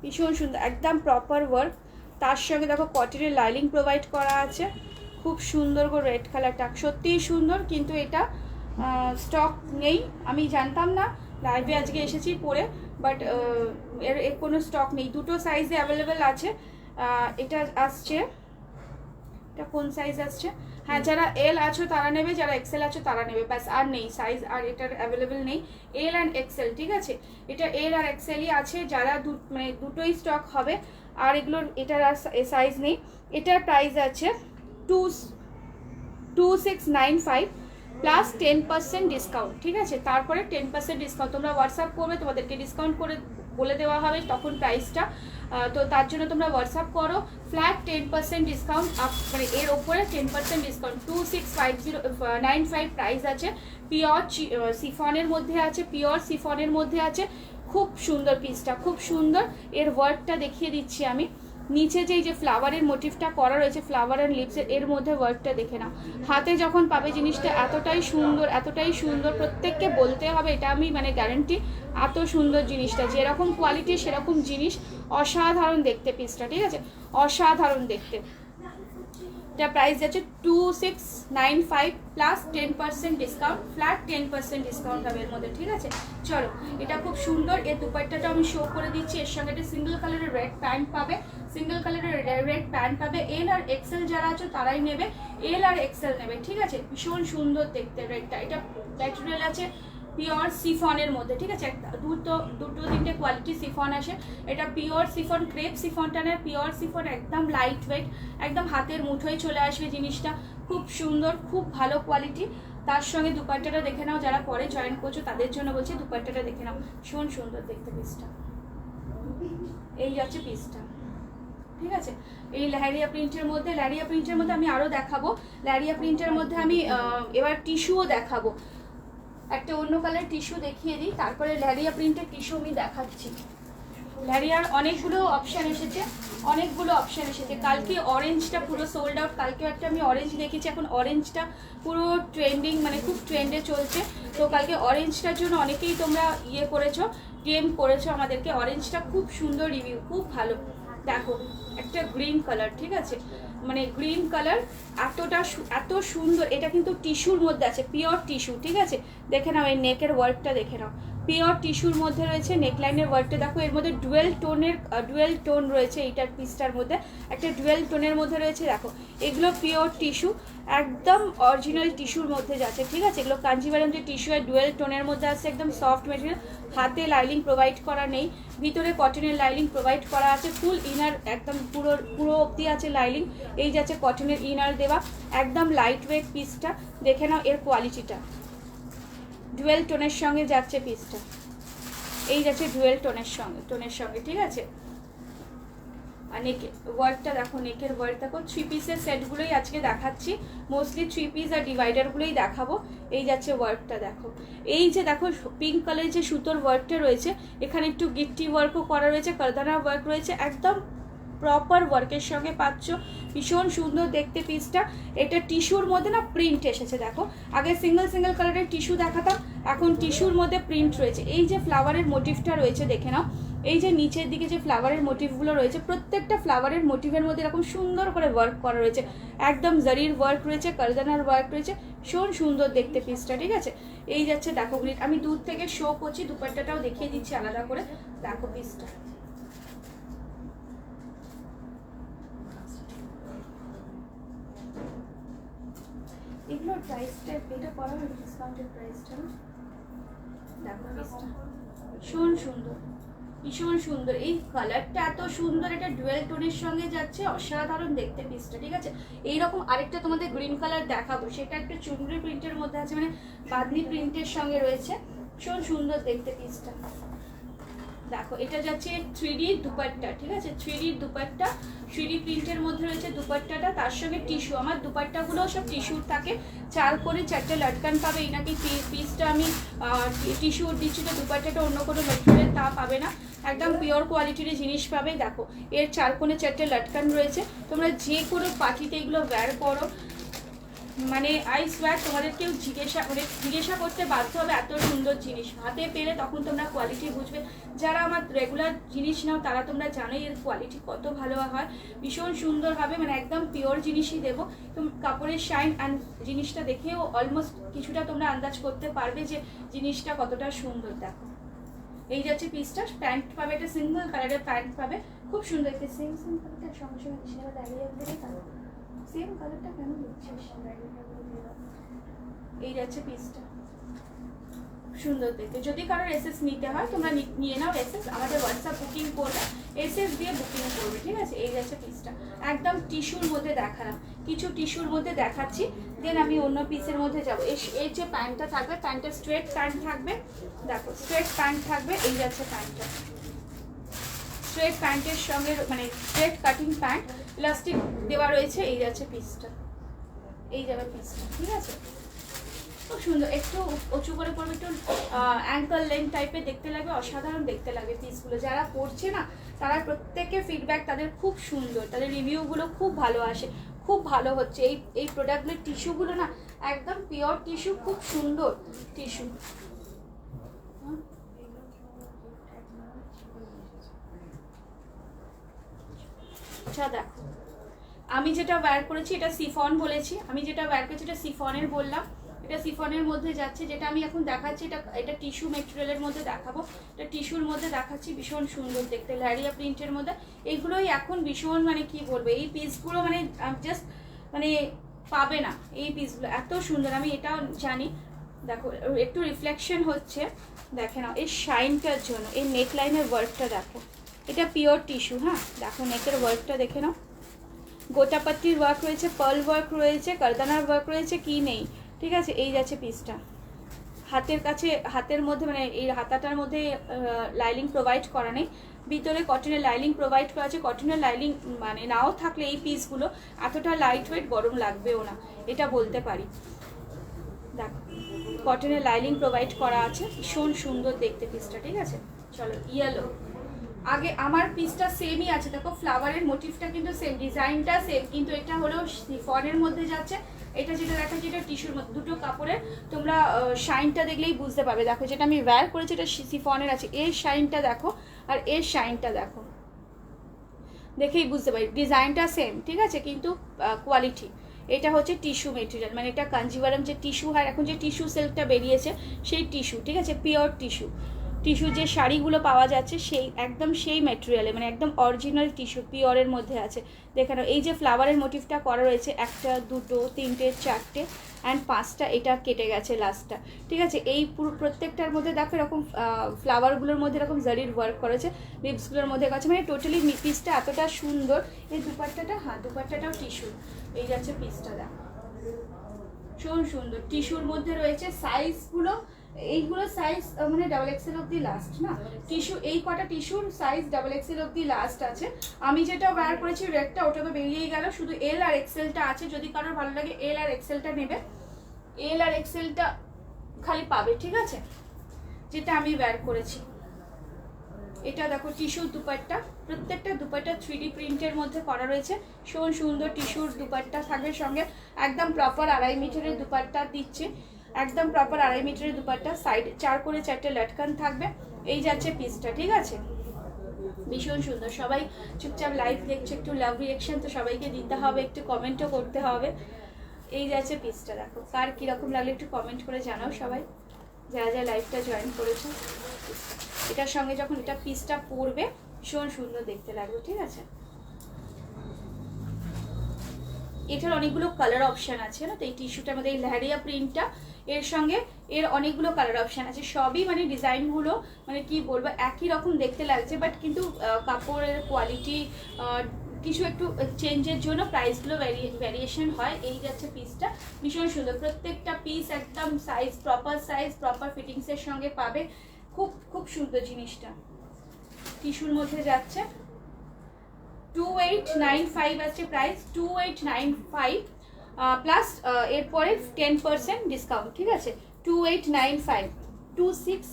ভীষণ সুন্দর, একদম প্রপার ওয়ার্ক। তার সঙ্গে দেখো কটনের লাইলিং প্রোভাইড করা আছে, খুব সুন্দর করে রেড কালারটা সত্যিই সুন্দর, কিন্তু এটা স্টক নেই, আমি জানতাম না, লাইভে আজকে এসেছি পরে, বাট এর কোনো স্টক নেই, দুটো সাইজে অ্যাভেলেবেল আছে। এটা আসছে এটা কোন সাইজ আসছে? হ্যাঁ, যারা এল আছো তারা নেবে, যারা এক্সেল আছো তারা নেবে, ব্যাস আর নেই সাইজ, আর এটার অ্যাভেলেবেল নেই এল অ্যান্ড এক্সেল, ঠিক আছে? এটা এল আর এক্সেলই আছে, যারা মানে দুটোই স্টক হবে, আর এগুলোর এটার আর সাইজ নেই। এটার প্রাইস আছে 2695 প্লাস 10% ডিসকাউন্ট, ঠিক আছে? তারপরে 10% ডিসকাউন্ট তোমরা হোয়াটসঅ্যাপ করবে, তোমাদেরকে ডিসকাউন্ট করে বলে দেওয়া হবে তখন প্রাইসটা। তো তার জন্য তোমরা হোয়াটসঅ্যাপ করো, ফ্ল্যাট 10% ডিসকাউন্ট মানে এর ওপরে 10% ডিসকাউন্ট। 2695 প্রাইস আছে, পিওর সিফনের মধ্যে আছে, পিওর সিফনের মধ্যে আছে। খুব সুন্দর পিসটা, খুব সুন্দর। এর ওয়ার্কটা দেখিয়ে দিচ্ছি আমি। নিচে যে ফ্লাওয়ারের মোটিভটা করা রয়েছে, ফ্লাওয়ার অ্যান্ড লিভসের, এর মধ্যে ওয়ার্কটা দেখে নাও। হাতে যখন পাবে জিনিসটা এতটাই সুন্দর, এতটাই সুন্দর, প্রত্যেককে বলতে হবে, এটা আমি মানে গ্যারান্টি, এত সুন্দর জিনিসটা, যেরকম কোয়ালিটি সেরকম জিনিস। অসাধারণ দেখতে পিসটা, ঠিক আছে? অসাধারণ দেখতে। এটা প্রাইস যাচ্ছে 2695 প্লাস 10% ডিসকাউন্ট, ফ্ল্যাট 10% ডিসকাউন্ট হবে এর মধ্যে, ঠিক আছে? চলো, এটা খুব সুন্দর। এর দুপাট্টাটা আমি শো করে দিচ্ছি। এর সঙ্গে একটা সিঙ্গেল কালারের রেড প্যান্ট পাবে, সিঙ্গেল কালারের রেড প্যান্ট পাবে। এল আর এক্সেল যারা আছো তারাই নেবে, এল আর এক্সেল নেবে, ঠিক আছে? ভীষণ সুন্দর দেখতে রেডটা। এটা ম্যাটেরিয়াল আছে পিওর সিফনের মধ্যে, ঠিক আছে? দুটো তিনটে কোয়ালিটি সিফন আসে। এটা পিওর সিফন, ক্রেপ সিফনটা নেয়, পিওর সিফন, একদম লাইট ওয়েট, একদম হাতের মুঠোয় চলে আসবে জিনিসটা। খুব সুন্দর, খুব ভালো কোয়ালিটি। তার সঙ্গে দুপাট্টাটা দেখে নাও, যারা পরে জয়েন করছো তাদের জন্য বলছি, দুপাট্টাটা দেখে নাও, ভীষণ সুন্দর দেখতে পিসটা। এই যাচ্ছে পিসটা, ঠিক আছে? এই ল্যারিয়া প্রিন্টের মধ্যে, ল্যারিয়া প্রিন্টের মধ্যে আমি আরও দেখাবো। ল্যারিয়া প্রিন্টের মধ্যে আমি এবার টিস্যুও দেখাবো। একটা অন্য কালার টিস্যু দেখিয়ে দিই, তারপরে ল্যারিয়া প্রিন্টের টিস্যু আমি দেখাচ্ছি। ল্যারিয়ার অনেকগুলো অপশান এসেছে, অনেকগুলো অপশান এসেছে। কালকে অরেঞ্জটা পুরো সোল্ড আউট, কালকেও একটা আমি অরেঞ্জ দেখেছি, এখন অরেঞ্জটা পুরো ট্রেন্ডিং, মানে খুব ট্রেন্ডে চলছে। তো কালকে অরেঞ্জটার জন্য অনেকেই তোমরা করেছো, ডিএম করেছো আমাদেরকে। অরেঞ্জটা খুব সুন্দর রিভিউ, খুব ভালো। দেখো একটা গ্রিন কালার, ঠিক আছে? মানে গ্রিন কালার, এত সুন্দর। এটা কিন্তু টিস্যুর মধ্যে আছে, পিওর টিস্যু, ঠিক আছে? দেখে নাও এই নেকের ওয়ার্কটা দেখে নাও, পিওর টিস্যুর মধ্যে রয়েছে। নেকলাইনের ওয়ার্কটা দেখো, এর মধ্যে ডুয়েল টোন রয়েছে। এইটার পিসটার মধ্যে একটা ডুয়েল টোনের মধ্যে রয়েছে। দেখো এগুলো পিওর টিস্যু, একদম অরিজিনাল টিস্যুর মধ্যে যাচ্ছে, ঠিক আছে? এগুলো কাঞ্জিভারাম যে টিস্যু আর ডুয়েল টোনের মধ্যে আছে, একদম সফট মেটেরিয়াল। হাতে লাইলিং প্রোভাইড করা নেই, ভিতরে কটনের লাইলিং প্রোভাইড করা আছে। ফুল ইনার একদম পুরো অবধি আছে লাইলিং। এই যাচ্ছে কটনের ইনার দেওয়া, একদম লাইট ওয়েট পিসটা। দেখে নাও এর কোয়ালিটিটা, ডুয়েল টোনের সঙ্গে যাচ্ছে পিসটা। এই যাচ্ছে ডুয়েল টোনের সঙ্গে, ঠিক আছে? আর নেকের ওয়ার্কটা দেখো, নেকের ওয়ার্ক দেখো। 3 পিসের সেটগুলোই আজকে দেখাচ্ছি, মোস্টলি 3 পিস আর ডিভাইডারগুলোই দেখাবো। এই যাচ্ছে ওয়ার্কটা দেখো, এই যে দেখো পিঙ্ক কালারের যে সুতোর ওয়ার্কটা রয়েছে, এখানে একটু গিট্টি ওয়ার্কও করা রয়েছে, কারদানা ওয়ার্ক রয়েছে, একদম প্রপার ওয়ার্কের সঙ্গে পাচ্ছ। ভীষণ সুন্দর দেখতে পিসটা। এটা টিস্যুর মধ্যে না প্রিন্ট এসেছে, দেখো। আগে সিঙ্গেল কালারের টিস্যু দেখাতাম, এখন টিস্যুর মধ্যে প্রিন্ট রয়েছে। এই যে ফ্লাওয়ারের মোটিভটা রয়েছে দেখে নাও, এই যে নিচের দিকে যে ফ্লাওয়ারের মোটিভগুলো রয়েছে, প্রত্যেকটা ফ্লাওয়ারের মোটিভের মধ্যে এরকম সুন্দর করে ওয়ার্ক করা রয়েছে, একদম জারির ওয়ার্ক রয়েছে, কারদানার ওয়ার্ক রয়েছে। ভীষণ সুন্দর দেখতে পিসটা, ঠিক আছে? এই যাচ্ছে দেখো গ্রিন, আমি দূর থেকে শো করছি, দুপাট্টাটাও দেখিয়ে দিচ্ছি আলাদা করে। দেখো পিসটা, এগুলোর প্রাইসটা এটা করা হবে, ডিসকাউন্টের প্রাইসটা। দেখো পিসটা ভীষণ সুন্দর, ভীষণ সুন্দর। এই কালারটা এত সুন্দর, এটা ডুয়েল টোনের সঙ্গে যাচ্ছে, অসাধারণ দেখতে পিসটা, ঠিক আছে? এইরকম আরেকটা তোমাদের গ্রিন কালার দেখাবো, সেটা একটা চুনরি প্রিন্টের মধ্যে আছে, মানে বাদনি প্রিন্টের সঙ্গে রয়েছে। ভীষণ সুন্দর দেখতে পিসটা। দেখো এটা যাচ্ছে 3D দুপাট্টা, ঠিক আছে? 3D দুপাট্টা, 3D প্রিন্টের মধ্যে রয়েছে দুপাট্টাটা, তার সঙ্গে টিস্যু। আমার দুপাট্টাগুলো সব টিস্যুর থাকে, 4 করে 4টে লটকান পাবে। এই নাকি পিসটা আমি টিস্যুর দিচ্ছি, তো দুপাট্টাটা অন্য কোনো মেটেরিয়াল তা পাবে না, একদম পিওর কোয়ালিটির জিনিস পাবে। দেখো এর 4 কোণে 4টে লটকান রয়েছে। তোমরা যে কোনো পার্টিতে এগুলো ওয়্যার করো, মানে আই সোয়ার তোমাদের কেউ জিজ্ঞাসা করতে বাধ্য হবে, এত সুন্দর জিনিস হাতে পেলে তখন তোমরা কোয়ালিটি বুঝবে। যারা আমার রেগুলার জিনিস নাও তারা তোমরা জানোই এর কোয়ালিটি কত ভালো হয়, ভীষণ সুন্দর হবে, মানে একদম পিওর জিনিসই দেবো। তো কাপড়ের শাইন অ্যান্ড জিনিসটা দেখেও অলমোস্ট কিছুটা তোমরা আন্দাজ করতে পারবে যে জিনিসটা কতটা সুন্দর। দেখো এই যাচ্ছে পিসটা, প্যান্ট পাবে, একটা সিঙ্গেল কালারের প্যান্ট পাবে, খুব সুন্দর। একটা সেম কালারটা সঙ্গে সঙ্গে হিসেবে দাঁড়িয়ে দেবে। সেম কালারটা কেন দিচ্ছিস? এই যাচ্ছে পিসটা, সুন্দর দেখতে। যদি কারোর এসএস নিতে হয় তোমরা নিয়ে নাও এসএস, আমাদের হোয়াটসঅ্যাপ বুকিং করবে, এসএস দিয়ে বুকিং করবে, ঠিক আছে। এই যাচ্ছে পিসটা, একদম টিস্যুর মধ্যে দেখালাম, কিছু টিস্যুর মধ্যে দেখাচ্ছি, দেন আমি অন্য পিসের মধ্যে যাবো। এই যে প্যান্টটা থাকবে, প্যান্টটা স্ট্রেট প্যান্ট থাকবে, দেখো স্ট্রেট প্যান্ট থাকবে। এই যাচ্ছে প্যান্টটা, স্ট্রেট প্যান্টের সঙ্গে মানে স্ট্রেট কাটিং প্যান্ট, ইলাস্টিক দেওয়া রয়েছে। এই যাচ্ছে পিসটা, এই যাবে পিসটা, ঠিক আছে। খুব সুন্দর, একটু উঁচু করে পড়বে, একটু অ্যাঙ্কল লেন্থ টাইপের দেখতে লাগবে, অসাধারণ দেখতে লাগবে পিসগুলো। যারা পরছে না তারা প্রত্যেকের ফিডব্যাক তাদের খুব সুন্দর, তাদের রিভিউগুলো খুব ভালো আসে, খুব ভালো হচ্ছে। এই প্রোডাক্টগুলোর টিস্যুগুলো না একদম পিওর টিস্যু, খুব সুন্দর টিস্যু। আচ্ছা দেখো, আমি যেটা ওয়্যার করেছি এটা সিফন বলেছি, আমি যেটা ওয়্যার করেছি এটা সিফনের বললাম, এটা সিফনের মধ্যে যাচ্ছে। যেটা আমি এখন দেখাচ্ছি এটা টিস্যু মেটেরিয়ালের মধ্যে দেখাবো, এটা টিস্যুর মধ্যে দেখাচ্ছি, ভীষণ সুন্দর দেখতে, ল্যারিয়া প্রিন্টের মধ্যে। এইগুলোই এখন ভীষণ মানে কি বলবো, এই পিসগুলো মানে জাস্ট মানে পাবে না, এই পিসগুলো এত সুন্দর, আমি এটাও জানি। দেখো একটু রিফ্লেকশন হচ্ছে, দেখে নাও এই শাইনটার জন্য। এই নেক লাইনের ওয়ার্কটা দেখো, এটা পিওর টিস্যু, হ্যাঁ দেখো নেকের ওয়ার্কটা দেখে নাও, গোটাপাত্তির ওয়ার্ক রয়েছে, পার্ল ওয়ার্ক রয়েছে, কারদানার ওয়ার্ক রয়েছে, কি নেই, ঠিক আছে। এই যাচ্ছে পিসটা, হাতের কাছে হাতের মধ্যে মানে এই হাতাটার মধ্যে লাইলিং প্রোভাইড করা নেই, ভিতরে কটনের লাইলিং প্রোভাইড করা আছে। কটনের লাইলিং মানে নাও থাকলে এই পিসগুলো এতটা লাইট ওয়েট, গরম লাগবেও না, এটা বলতে পারি। দেখো কটনের লাইলিং প্রোভাইড করা আছে, ভীষণ সুন্দর দেখতে পিসটা, ঠিক আছে। চলো ইয়েলো, আগে আমার পিসটা সেমই আছে, দেখো ফ্লাওয়ারের মোটিভটা কিন্তু সেম, ডিজাইনটা সেম, কিন্তু এটা হলো সিফনের মধ্যে যাচ্ছে, এটা যেটা দেখাচ্ছি এটা টিস্যুর মধ্যে। দুটো কাপড়ের তোমরা শাইনটা দেখলেই বুঝতে পারবে। দেখো যেটা আমি ওয়্যার করেছি এটা সিফনের আছে, এর শাইনটা দেখো আর এর শাইনটা দেখো, দেখেই বুঝতে পারি ডিজাইনটা সেম, ঠিক আছে, কিন্তু কোয়ালিটি। এটা হচ্ছে টিস্যু মেটেরিয়াল, মানে এটা কাঞ্জিভারম যে টিস্যু হয়, এখন যে টিস্যু সিল্কটা বেরিয়েছে সেই টিস্যু, ঠিক আছে, পিওর টিস্যু। টিস্যু যে শাড়িগুলো পাওয়া যাচ্ছে সেই একদম সেই ম্যাটেরিয়ালে, মানে একদম অরিজিনাল টিস্যু, পিওরের মধ্যে আছে। দেখানো এই যে ফ্লাওয়ারের মোটিভটা করা রয়েছে, একটা দুটো তিনটে চারটে অ্যান্ড পাঁচটা, এটা কেটে গেছে লাস্টটা, ঠিক আছে। এই পুরো প্রত্যেকটার মধ্যে দেখো এরকম ফ্লাওয়ারগুলোর মধ্যে এরকম জারির ওয়ার্ক করেছে, লিপসগুলোর মধ্যে কাছে, মানে টোটালি পিসটা এতটা সুন্দর। এই দুপাট্টাটা, হ্যাঁ দুপাট্টাটাও টিস্যু। এই যাচ্ছে পিসটা দেখো, ভীষণ সুন্দর টিস্যুর মধ্যে রয়েছে। সাইজগুলো এইগুলো সাইজ মানে ডাবল এক্সেল অব্দি লাস্ট না, টিস্যু এই কটা টিস্যুর সাইজ ডাবল এক্সেল অব্দি লাস্ট আছে। আমি যেটা ওয়্যার করেছি রেডটা, ওটা তো বেরিয়েই গেল, শুধু এল আর এক্সেলটা আছে। যদি কারোর ভালো লাগে এল আর এক্সেলটা নেবে, এল আর এক্সেলটা খালি পাবে, ঠিক আছে, যেটা আমি ওয়্যার করেছি। এটা দেখো টিস্যুর দুপাট্টা, প্রত্যেকটা দুপাট্টা 3D প্রিন্টের মধ্যে করা রয়েছে, ভীষণ সুন্দর টিস্যুর দুপাট্টা থাকবে সঙ্গে, একদম প্রপার 2.5 মিটারের দুপাট্টা দিচ্ছে, একদম প্রপার 2.5 মিটারের দুপাট্টা, সাইড 4 করে 4টে লটকান থাকবে। এই যাচ্ছে পিসটা, ঠিক আছে, ভীষণ সুন্দর। সবাই চুপচাপ লাইভ দেখছে, একটু লাভ রিয়েকশন তো সবাইকে দিতে হবে, একটু কমেন্টও করতে হবে। এই যাচ্ছে পিসটা, দেখো কার কীরকম লাগলে একটু কমেন্ট করে জানাও সবাই, যারা যারা লাইভটা জয়েন করেছো। এটার সঙ্গে যখন এটা পিসটা পরবে ভীষণ সুন্দর দেখতে লাগবে, ঠিক আছে। এটার অনেকগুলো কালার অপশান আছে না, তো এই টিস্যুটার মধ্যে এই ল্যারিয়া প্রিন্টটা, এর সঙ্গে এর অনেকগুলো কালার অপশান আছে, সবই মানে ডিজাইনগুলো মানে কি বলবো একই রকম দেখতে লাগছে, বাট কিন্তু কাপড়ের কোয়ালিটি কিছু একটু চেঞ্জের জন্য প্রাইসগুলো ভ্যারিয়েশন হয়। এই যাচ্ছে পিসটা, ভীষণ সুন্দর, প্রত্যেকটা পিস একদম সাইজ প্রপার ফিটিংসের সঙ্গে পাবে, খুব খুব সুন্দর জিনিসটা। টিস্যুর মধ্যে যাচ্ছে 2895 আছে প্রাইস, 2895 প্লাস এরপরে 10% ডিসকাউন্ট, ঠিক আছে, 2895 26।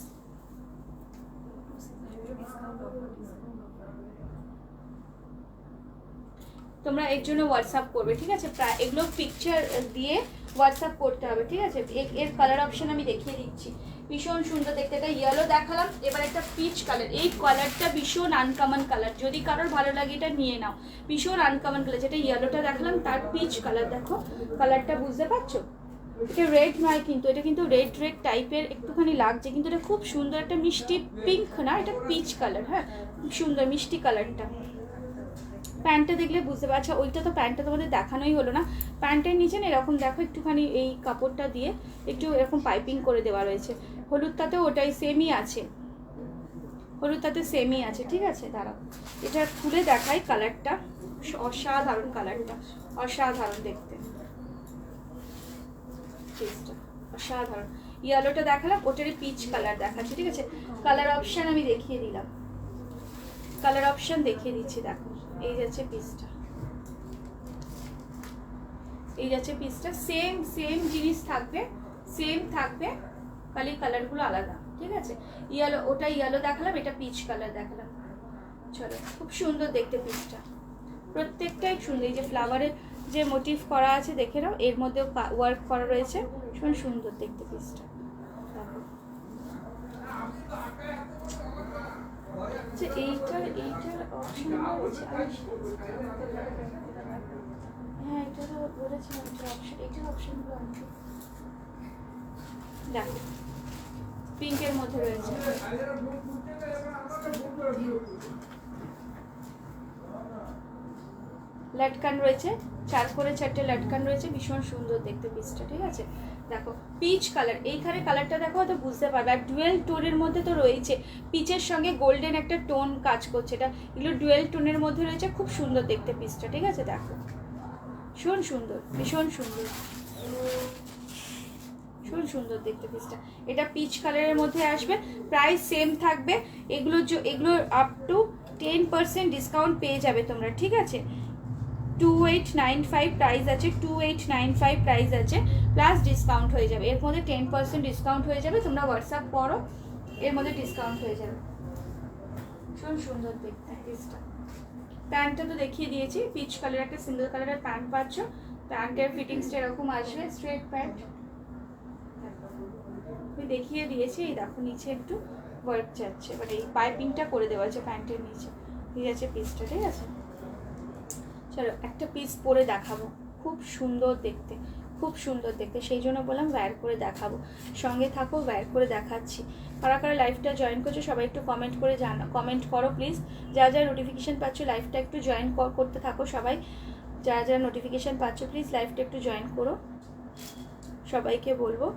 তোমরা এর জন্য হোয়াটসঅ্যাপ করবে, ঠিক আছে, প্রায় এগুলো পিকচার দিয়ে হোয়াটসঅ্যাপ করতে হবে, ঠিক আছে। এর কালার অপশন আমি দেখিয়ে দিচ্ছি, ভীষণ সুন্দর দেখতে। এটা ইয়েলো দেখালাম, এবার একটা পিচ কালার, এই কালারটা ভীষণ আনকমন কালার, যদি কারোর ভালো লাগে এটা নিয়ে নাও, ভীষণ আনকমন কালার। যেটা ইয়েলোটা দেখালাম তার পিচ কালার, দেখো কালারটা বুঝতে পারছো, এটা রেড নয় কিন্তু, এটা কিন্তু রেড টাইপের একটুখানি লাগছে, কিন্তু এটা খুব সুন্দর একটা মিষ্টি পিঙ্ক না, এটা পিচ কালার, হ্যাঁ খুব সুন্দর মিষ্টি কালারটা। প্যান্টটা দেখলে বুঝতে পারছো। ওইটা তো প্যান্টটা তোমাদের দেখানোই হলো না। প্যান্টের নিচে না এরকম দেখো একটুখানি এই কাপড়টা দিয়ে একটু এরকম পাইপিং করে দেওয়া রয়েছে। হলুদটাতেও ওটাই সেমই আছে, হলুদটাতে সেমই আছে, ঠিক আছে। দাঁড়াও এটা খুলে দেখাই, কালারটা অসাধারণ, কালারটা অসাধারণ দেখতে, অসাধারণ। ইয়েলোটা দেখালাম, ওটারই পিচ কালার দেখাচ্ছি, ঠিক আছে। কালার অপশান আমি দেখিয়ে দিলাম, কালার অপশান দেখিয়ে দিচ্ছি। দেখো এই যাচ্ছে পিসটা, এই যাচ্ছে পিসটা। সেম সেম জিনিস থাকবে, সেম থাকবে, খালি কালারগুলো আলাদা, ঠিক আছে। ইয়েলো, ওটা ইয়েলো দেখালাম, এটা পিচ কালার দেখালাম। চলো, খুব সুন্দর দেখতে পিসটা, প্রত্যেকটাই সুন্দর। এই যে ফ্লাওয়ারের যে মোটিভ করা আছে দেখে নাও, এর মধ্যেও ওয়ার্ক করা রয়েছে, ভীষণ সুন্দর দেখতে পিসটা। আচ্ছা এইটার অপশন রয়েছে, হ্যাঁ এটা তো বলেছিলাম, এটার অপশনগুলো আনতে। দেখো পিঙ্কের মধ্যে রয়েছে, লটকান রয়েছে, 4 করে 4টে লটকান রয়েছে, ভীষণ সুন্দর দেখতে পিসটা, ঠিক আছে। দেখো পিচ কালার, এইখানে কালারটা দেখো তো বুঝতে পারবে। আর ডুয়েল টোনের মধ্যে তো রয়েছে, পিচের সঙ্গে গোল্ডেন একটা টোন কাজ করছে, এটা এগুলো ডুয়েল টোনের মধ্যে রয়েছে, খুব সুন্দর দেখতে পিসটা, ঠিক আছে। দেখো ভীষণ সুন্দর, ভীষণ সুন্দর, ভীষণ সুন্দর দেখতে পিসটা। এটা পিচ কালারের মধ্যে আসবে, প্রাইস সেম থাকবে। এগুলো আপ টু 10% ডিসকাউন্ট পেয়ে যাবে তোমরা, ঠিক আছে। 2895 প্রাইস আছে, 2895 প্রাইস আছে, প্লাস ডিসকাউন্ট হয়ে যাবে। এর মধ্যে 10% ডিসকাউন্ট হয়ে যাবে, তোমরা হোয়াটসঅ্যাপ করো, এর মধ্যে ডিসকাউন্ট হয়ে যাবে। ভীষণ সুন্দর দেখতে পিসটা। প্যান্টটা তো দেখিয়ে দিয়েছি, পিচ কালার একটা সিঙ্গেল কালারের প্যান্ট পাচ্ছ। প্যান্টের ফিটিংসটা এরকম আসবে, স্ট্রেট প্যান্ট আমি দেখিয়ে দিয়েছি। এই দেখো নিচে একটু ওয়ার্ক যাচ্ছে, বাট এই পাইপিংটা করে দেওয়া আছে প্যান্টের নিচে, ঠিক আছে পিসটা, ঠিক আছে। চলো একটা পিস পরে দেখাবো, খুব সুন্দর দেখতে, খুব সুন্দর দেখতে, সেই জন্য বললাম ওয়্যার করে দেখাবো। সঙ্গে থাকো, ওয়্যার করে দেখাচ্ছি। কারা কারা লাইভটা জয়েন করছো সবাই একটু কমেন্ট করে কমেন্ট করো প্লিজ। যা যা নোটিফিকেশান পাচ্ছ লাইভটা একটু জয়েন করতে থাকো সবাই। যা যা নোটিফিকেশান পাচ্ছ প্লিজ লাইভটা একটু জয়েন করো, সবাইকে বলবো।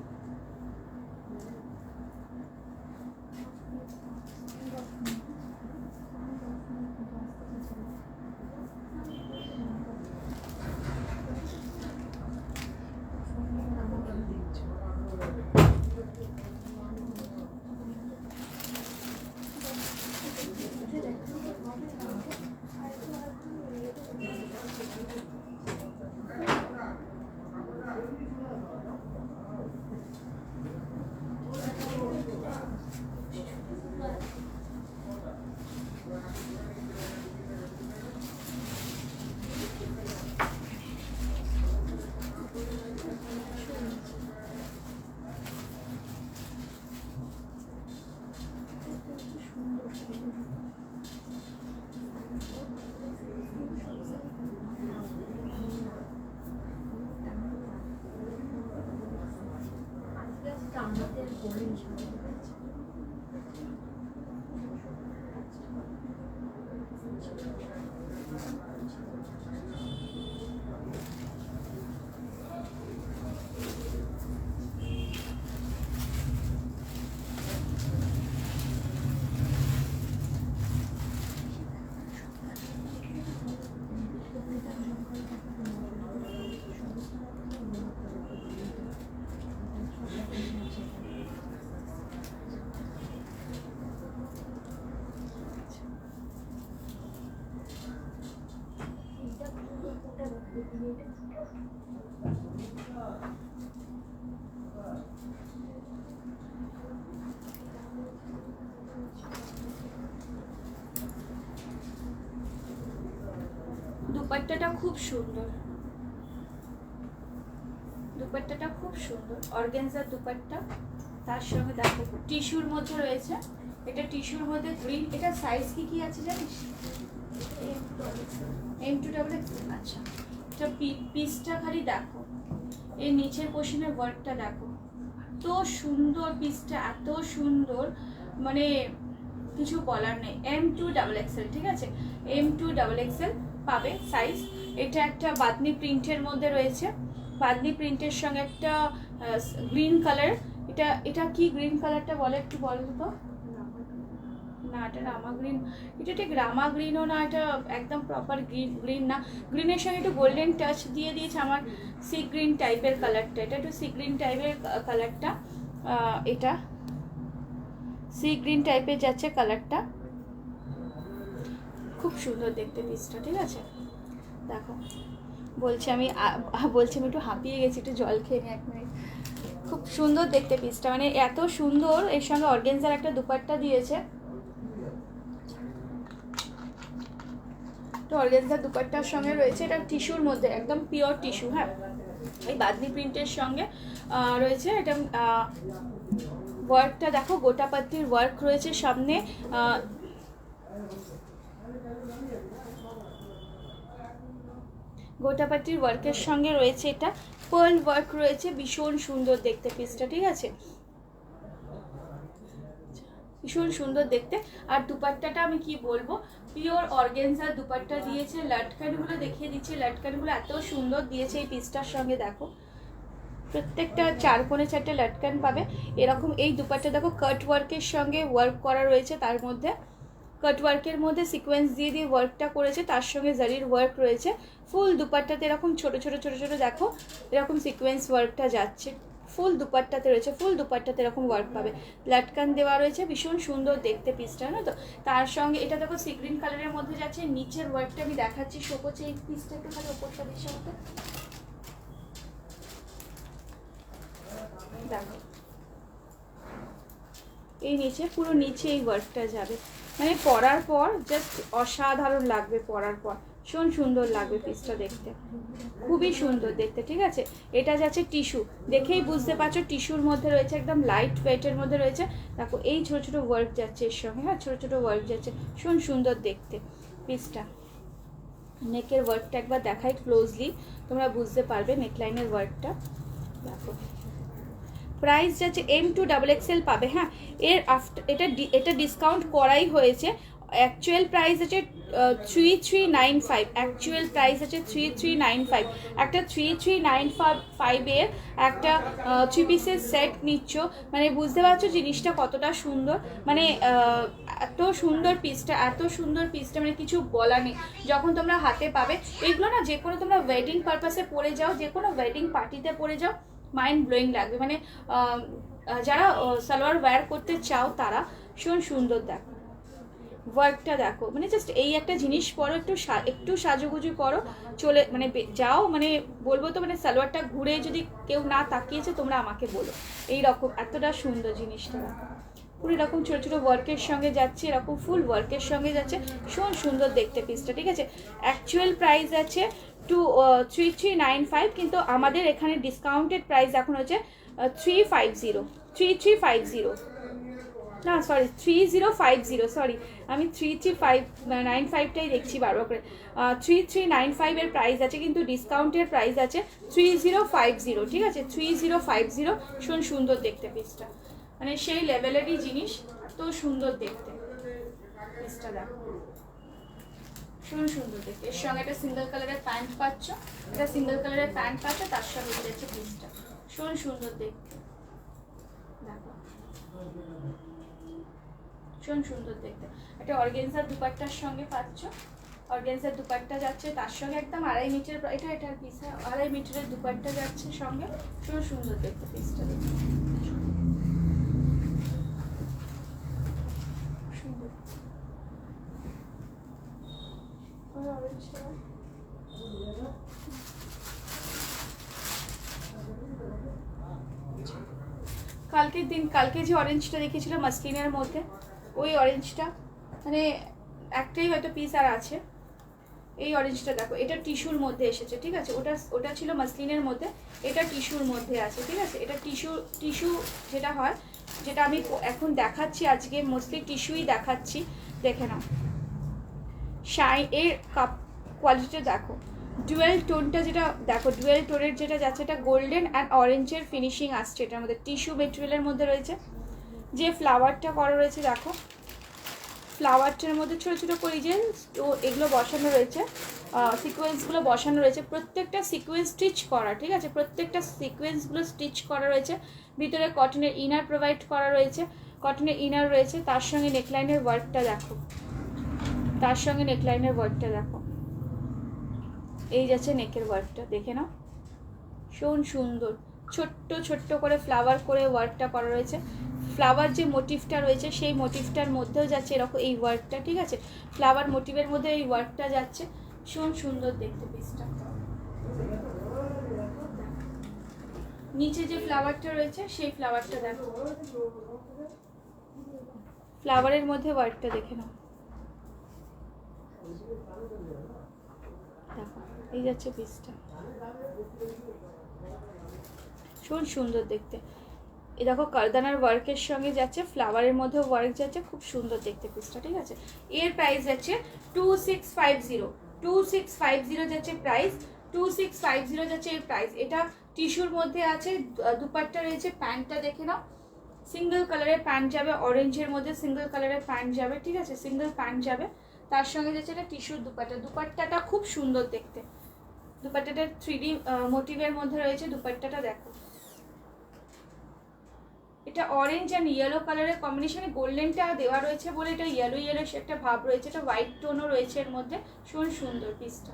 দুপাট্টাটা খুব সুন্দর, দুপাট্টাটা খুব সুন্দর, অর্গানজার দুপাট্টা। তার সঙ্গে দেখো টিস্যুর মধ্যে রয়েছে, এটা টিস্যুর মধ্যে গ্রিন। এটা সাইজ কি আছে জানিস? M2XX। আচ্ছা, এটা পিসটা খালি দেখো, এর নিচের পোর্শনের ওয়ার্কটা দেখো, এত সুন্দর পিসটা, এত সুন্দর, মানে কিছু বলার নেই। M2XXL, ঠিক আছে, M2XXL পাবে সাইজ। এটা একটা বাদনি প্রিন্টের মধ্যে রয়েছে, বাদনি প্রিন্টের সঙ্গে একটা গ্রিন কালার। এটা কি গ্রিন কালারটা বলে একটু বলো তো। না, এটা রামা গ্রিন, এটা ঠিক রামা গ্রিনও না, এটা একদম প্রপার গ্রিন না। গ্রিনের সঙ্গে একটু গোল্ডেন টাচ দিয়ে দিয়েছে আমার সি গ্রিন টাইপের কালারটা, এটা একটু সি গ্রিন টাইপের কালারটা, এটা সি গ্রিন টাইপের যাচ্ছে কালারটা, খুব সুন্দর দেখতে পিসটা, ঠিক আছে। দেখো বলছি আমি একটু হাঁপিয়ে গেছি, একটু জল খেয়ে নিই 1 মিনিট। খুব সুন্দর দেখতে পিসটা, মানে এত সুন্দর। এর সঙ্গে অর্গেনজার একটা দুপাট্টা দিয়েছে, তো অর্গেনজার দুপাট্টার সঙ্গে রয়েছে, এটা টিস্যুর মধ্যে, একদম পিওর টিস্যু। হ্যাঁ, এই বাদনি প্রিন্টের সঙ্গে রয়েছে। এটা ওয়ার্কটা দেখো, গোটাপাত্তির ওয়ার্ক রয়েছে সামনে, গোটাপাত্তির ওয়ার্কের সঙ্গে রয়েছে এটা পার্ল ওয়ার্ক রয়েছে, ভীষণ সুন্দর দেখতে পিসটা, ঠিক আছে, ভীষণ সুন্দর দেখতে। আর দুপাট্টাটা আমি কি বলবো, পিওর অর্গেনজার দুপাট্টা দিয়েছে। লাটকানগুলো দেখিয়ে দিচ্ছে, লাটকানগুলো এত সুন্দর দিয়েছে এই পিসটার সঙ্গে। দেখো প্রত্যেকটা 4 কোণে 4টে লাটকান পাবে এরকম। এই দুপাট্টা দেখো কাট ওয়ার্কের সঙ্গে ওয়ার্ক করা রয়েছে, তার মধ্যে কাট ওয়ার্কের মধ্যে সিকোয়েন্স দিয়ে দিয়ে ওয়ার্কটা করেছে, তার সঙ্গে জারির ওয়ার্ক রয়েছে। ফুল দুপাট্টাতে এরকম ছোট ছোট ছোট ছোট দেখো এরকম সিকোয়েন্স ওয়ার্কটা যাচ্ছে, ফুল দুপাট্টাতে রয়েছে, ফুল দুপাট্টাতে এরকম ওয়ার্ক পাবে, লাটকান দেওয়া রয়েছে, ভীষণ সুন্দর দেখতে পিসটা, না তো। তার সঙ্গে এটা দেখো সি গ্রিন কালারের মধ্যে যাচ্ছে, নিচের ওয়ার্কটা আমি দেখাচ্ছি, শো করছে এই পিসটা একটু খালি ওপরটা দিচ্ছে মতো, দেখো এই নিচে, পুরো নিচে এই ওয়ার্কটা যাবে, মানে পরার পর জাস্ট অসাধারণ লাগবে, পরার পর ভীষণ সুন্দর লাগবে পিসটা দেখতে, খুবই সুন্দর দেখতে, ঠিক আছে। এটা যাচ্ছে টিস্যু, দেখেই বুঝতে পারছো টিস্যুর মধ্যে রয়েছে, একদম লাইট ওয়েটের মধ্যে রয়েছে। দেখো এই ছোট ছোট ওয়ার্ক যাচ্ছে এর সঙ্গে, হ্যাঁ ছোট ছোট ওয়ার্ক যাচ্ছে, ভীষণ সুন্দর দেখতে পিসটা। নেকের ওয়ার্কটা একবার দেখাই ক্লোজলি, তোমরা বুঝতে পারবে নেকলাইনের ওয়ার্কটা। দেখো প্রাইস যাচ্ছে M2XXL পাবে। হ্যাঁ, এর এটা ডিসকাউন্ট করাই হয়েছে, অ্যাকচুয়াল প্রাইস আছে 3395, অ্যাকচুয়াল প্রাইস আছে 3395। একটা 3395 এর একটা 3 পিসের সেট নিচ্ছ, মানে বুঝতে পারছো জিনিসটা কতটা সুন্দর, মানে এত সুন্দর পিসটা, এত সুন্দর পিসটা, মানে কিছু বলার নেই। যখন তোমরা হাতে পাবে এগুলো না, যে কোনো তোমরা ওয়েডিং পারপাসে পরে যাও, যে কোনো ওয়েডিং পার্টিতে পরে যাও, মাইন্ড ব্লোয়িং লাগবে, মানে যারা সালোয়ার ওয়্যার করতে চাও তারা ভীষণ সুন্দর। দেখো ওয়ার্কটা দেখো, মানে জাস্ট এই একটা জিনিস পরো, একটু সাজুগুজু করো, চলে মানে যাও, মানে বলবো তো, মানে সালোয়ারটা ঘুরে যদি কেউ না তাকিয়েছে তোমরা আমাকে বলো, এই রকম এতটা সুন্দর জিনিসটা। পুরো এরকম ছোটো ছোটো ওয়ার্কের সঙ্গে যাচ্ছে, এরকম ফুল ওয়ার্কের সঙ্গে যাচ্ছে, ভীষণ সুন্দর দেখতে পিসটা, ঠিক আছে। অ্যাকচুয়াল প্রাইস আছে 3395, কিন্তু আমাদের এখানে ডিসকাউন্টেড প্রাইস এখন হচ্ছে 3350, না সরি 3050, সরি আমি 3395টাই দেখছি বারবার করে। 3395 এর প্রাইস আছে, কিন্তু ডিসকাউন্টের প্রাইস আছে 3050, ঠিক আছে, 3050। ভীষণ সুন্দর দেখতে পিসটা, মানে সেই লেভেলেরই জিনিস, এত সুন্দর দেখতে পিসটা। দেখো ভীষণ সুন্দর দেখতে, এর সঙ্গে একটা সিঙ্গেল কালারের প্যান্ট পাচ্ছ, একটা সিঙ্গেল কালারের প্যান্ট পাচ্ছ, তার সঙ্গে যাচ্ছে পিসটা, ভীষণ সুন্দর দেখতে। দেখো ভীষণ সুন্দর দেখতে, একটা অর্গেনজার দুপাট্টার সঙ্গে পাচ্ছ, অর্গেনজার দুপাট্টা যাচ্ছে, তার সঙ্গে একদম 2.5 মিটার, এটার পিস 2.5 মিটারের দুপাট্টা যাচ্ছে সঙ্গে, ভীষণ সুন্দর দেখতে পিসটা। সুন্দর কালকে যে অরেঞ্জটা দেখিয়েছিলাম মাসলিনের মধ্যে, ওই অরেঞ্জটা, মানে একটাই হয়তো পিস আর আছে। এই অরেঞ্জটা দেখো, এটা টিস্যুর মধ্যে এসেছে, ঠিক আছে, ওটা ছিল মাসলিনের মধ্যে, এটা টিস্যুর মধ্যে আছে, ঠিক আছে। এটা টিস্যু যেটা হয়, যেটা আমি এখন দেখাচ্ছি আজকে, মোস্টলি টিস্যুই দেখাচ্ছি, দেখে নাও। এর কাপ কোয়ালিটিটা দেখো, ডুয়েল টোনটা যেটা দেখো, ডুয়েল টোনের যেটা যাচ্ছে, এটা গোল্ডেন অ্যান্ড অরেঞ্জের ফিনিশিং আসছে এটার মধ্যে, টিস্যু মেটেরিয়ালের মধ্যে রয়েছে, যে ফ্লাওয়ারটা করা রয়েছে দেখো, ফ্লাওয়ারটার মধ্যে ছোটো ছোটো করে যে এগুলো বসানো রয়েছে, সিকোয়েন্সগুলো বসানো রয়েছে, প্রত্যেকটা সিকোয়েন্স স্টিচ করা, ঠিক আছে, প্রত্যেকটা সিকোয়েন্সগুলো স্টিচ করা রয়েছে। ভিতরে কটনের ইনার প্রোভাইড করা রয়েছে, কটনের ইনার রয়েছে, তার সঙ্গে নেকলাইনের ওয়ার্কটা দেখো, তার সঙ্গে নেকলাইনের ওয়ার্কটা দেখো, এই যাচ্ছে নেকের ওয়ার্কটা, দেখে নাও ভীষণ সুন্দর, ছোট্ট ছোট্ট করে ফ্লাওয়ার করে ওয়ার্কটা করা রয়েছে। ফ্লাওয়ার যে মোটিভটা রয়েছে সেই মোটিভটার মধ্যেও যাচ্ছে এরকম এই ওয়ার্কটা, ঠিক আছে, ফ্লাওয়ার মোটিভের মধ্যে এই ওয়ার্কটা যাচ্ছে, ভীষণ সুন্দর দেখতে পিসটা। নিচে যে ফ্লাওয়ারটা রয়েছে সেই ফ্লাওয়ারটা দেখো, ফ্লাওয়ারের মধ্যে ওয়ার্কটা দেখে নাও, দেখো এই যাচ্ছে পিসটা, ভীষণ সুন্দর দেখতে। এই দেখো কারদানার ওয়ার্কের সঙ্গে যাচ্ছে, ফ্লাওয়ারের মধ্যে ওয়ার্ক যাচ্ছে, খুব সুন্দর দেখতে পিসটা, ঠিক আছে। এর প্রাইস যাচ্ছে 2650, 2650 যাচ্ছে প্রাইস, 2650 যাচ্ছে এর প্রাইস। এটা টিস্যুর মধ্যে আছে, দুপাট্টা রয়েছে, প্যান্টটা দেখে নাও, সিঙ্গেল কালারের প্যান্ট যাবে, অরেঞ্জের মধ্যে সিঙ্গেল কালারের প্যান্ট যাবে, ঠিক আছে, সিঙ্গেল প্যান্ট যাবে, তার সঙ্গে যাচ্ছে এটা টিস্যুর দুপাট্টা, দুপাট্টাটা খুব সুন্দর দেখতে, দুপাট্টাটা 3D মোটিভের মধ্যে রয়েছে, দুপাট্টাটা দেখো, এটা অরেঞ্জ অ্যান্ড ইয়েলো কালারের কম্বিনেশনে গোল্ডেনটা দেওয়া রয়েছে বলে এটা ইয়েলো ইয়েলো একটা ভাব রয়েছে, এটা হোয়াইট টোনও রয়েছে এর মধ্যে, ভীষণ সুন্দর পিসটা।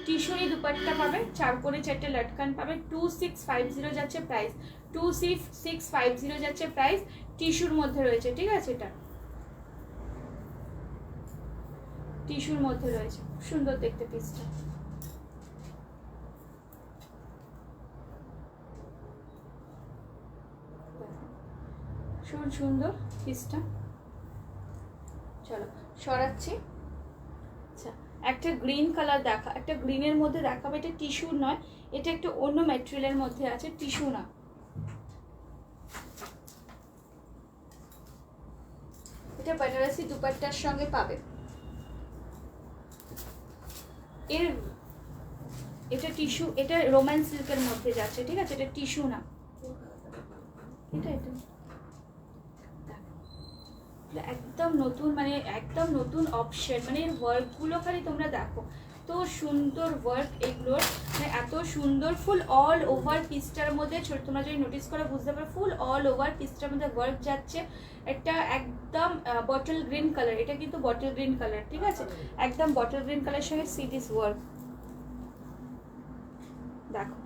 টিস্যুরি দুপাট্টা পাবে, 4 করে 4টে লটকান পাবে, 2650 যাচ্ছে প্রাইস, 2650 যাচ্ছে প্রাইস, টিস্যুর মধ্যে রয়েছে, ঠিক আছে, এটা টিস্যুর মধ্যে রয়েছে, খুব সুন্দর দেখতে পিসটা। ভীষণ সুন্দর পিসটা। চলো সরাচ্ছি। আচ্ছা, একটা গ্রিন কালার দেখা, একটা গ্রিনের মধ্যে দেখাবো, এটা টিস্যু নয়, এটা একটা অন্য ম্যাটেরিয়ালের মধ্যে আছে, টিস্যু না, এটা বেনারসি দুপাট্টার সঙ্গে পাবে। এটা টিস্যু, এটা রোমান সিল্কের মধ্যে যাচ্ছে, ঠিক আছে, এটা টিস্যু না, এটা একদম নতুন, মানে একদম নতুন অপশন, মানে এর ওয়ার্কগুলো খালি তোমরা দেখো, তো সুন্দর ওয়ার্ক এগুলোর, মানে এত সুন্দর, ফুল অল ওভার পিসটার মধ্যে, তোমরা যদি নোটিস করে বুঝতে পারো, ফুল অল ওভার পিসটার মধ্যে ওয়ার্ক যাচ্ছে। একটা একদম বটল গ্রিন কালার, এটা কিন্তু বটল গ্রিন কালার, ঠিক আছে, একদম বটল গ্রিন কালারের সঙ্গে সি দিস ওয়ার্ক, দেখো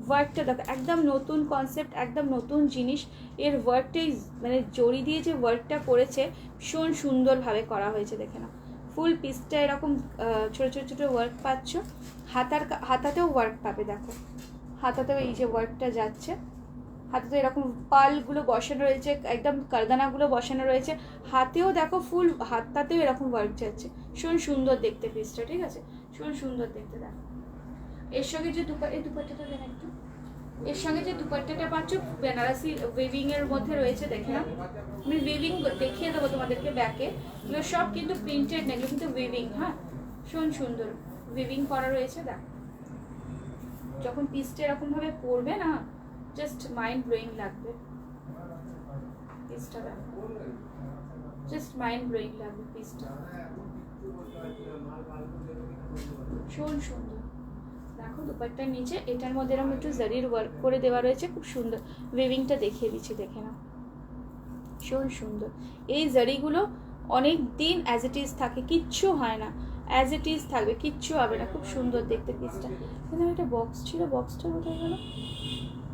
ওয়ার্কটা দেখো, একদম নতুন কনসেপ্ট, একদম নতুন জিনিস, এর ওয়ার্কটাই মানে জড়ি দিয়ে যে ওয়ার্কটা করেছে ভীষণ সুন্দরভাবে করা হয়েছে, দেখে না, ফুল পিসটা এরকম ছোটো ছোটো ছোটো ওয়ার্ক পাচ্ছ, হাতাতেও ওয়ার্ক পাবে, দেখো হাতাতেও এই যে ওয়ার্কটা যাচ্ছে, হাতে এরকম পালগুলো বসানো রয়েছে, একদম কারদানাগুলো বসানো রয়েছে, হাতেও দেখো ফুল হাতটাতেও এরকম ওয়ার্ক যাচ্ছে, ভীষণ সুন্দর দেখতে পিসটা, ঠিক আছে, ভীষণ সুন্দর দেখতে। দেখো এর সঙ্গে যে এই দুপাট্টাটা দেন একটু, এর সঙ্গে যে দুপাট্টাটা পাচ্ছ বেনারসি উইভিং এর মধ্যে রয়েছে, দেখে না, আমি উইভিং দেখিয়ে দেবো তোমাদেরকে ব্যাকে, এগুলো সব কিন্তু প্রিন্টেড না, এগুলো কিন্তু উইভিং, হ্যাঁ ভীষণ সুন্দর উইভিং করা রয়েছে। দেখো যখন পিসটা এরকম ভাবে পরবে না, জাস্ট মাইন্ড ব্লোয়িং লাগবে, পিসটা দেখো, জাস্ট মাইন্ড ব্লোয়িং লাগবে পিসটা, ভীষণ সুন্দর। দেখো দুপাট্টার নিচে এটার মধ্যে এরকম একটু জারির ওয়ার্ক করে দেওয়া রয়েছে, খুব সুন্দর, উইভিংটা দেখিয়ে দিচ্ছি, দেখে নাও ভীষণ সুন্দর। এই জারিগুলো অনেক দিন অ্যাজ ইট ইজ থাকে, কিচ্ছু হয় না, অ্যাজ ইট ইজ থাকবে, কিচ্ছু হবে না, খুব সুন্দর দেখতে পিসটা। এখানে একটা বক্স ছিল, বক্সটা কোথায় গেল,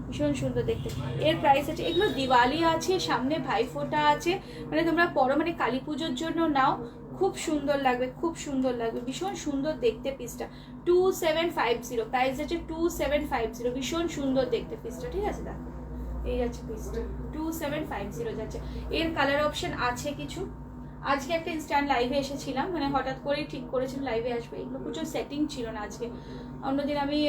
ভীষণ সুন্দর দেখতে। এর প্রাইস আছে, এগুলো দিওয়ালি আছে, সামনে ভাইফোঁটা আছে, মানে তোমরা পরো, মানে কালী পুজোর জন্য নাও, খুব সুন্দর লাগবে, খুব সুন্দর লাগবে, ভীষণ সুন্দর দেখতে পিসটা। 2750 প্রাইস আছে, 2750, ভীষণ সুন্দর দেখতে পিসটা, ঠিক আছে, দেখো এই যাচ্ছে পিসটা, 2750 যাচ্ছে। এর কালার অপশন আছে কিছু, আজকে একটা ইনস্ট্যান্ট লাইভে এসেছিলাম, মানে হঠাৎ করেই ঠিক করেছিলাম লাইভে আসবে, এগুলো প্রচুর সেটিং ছিল না আজকে, অন্যদিন আমি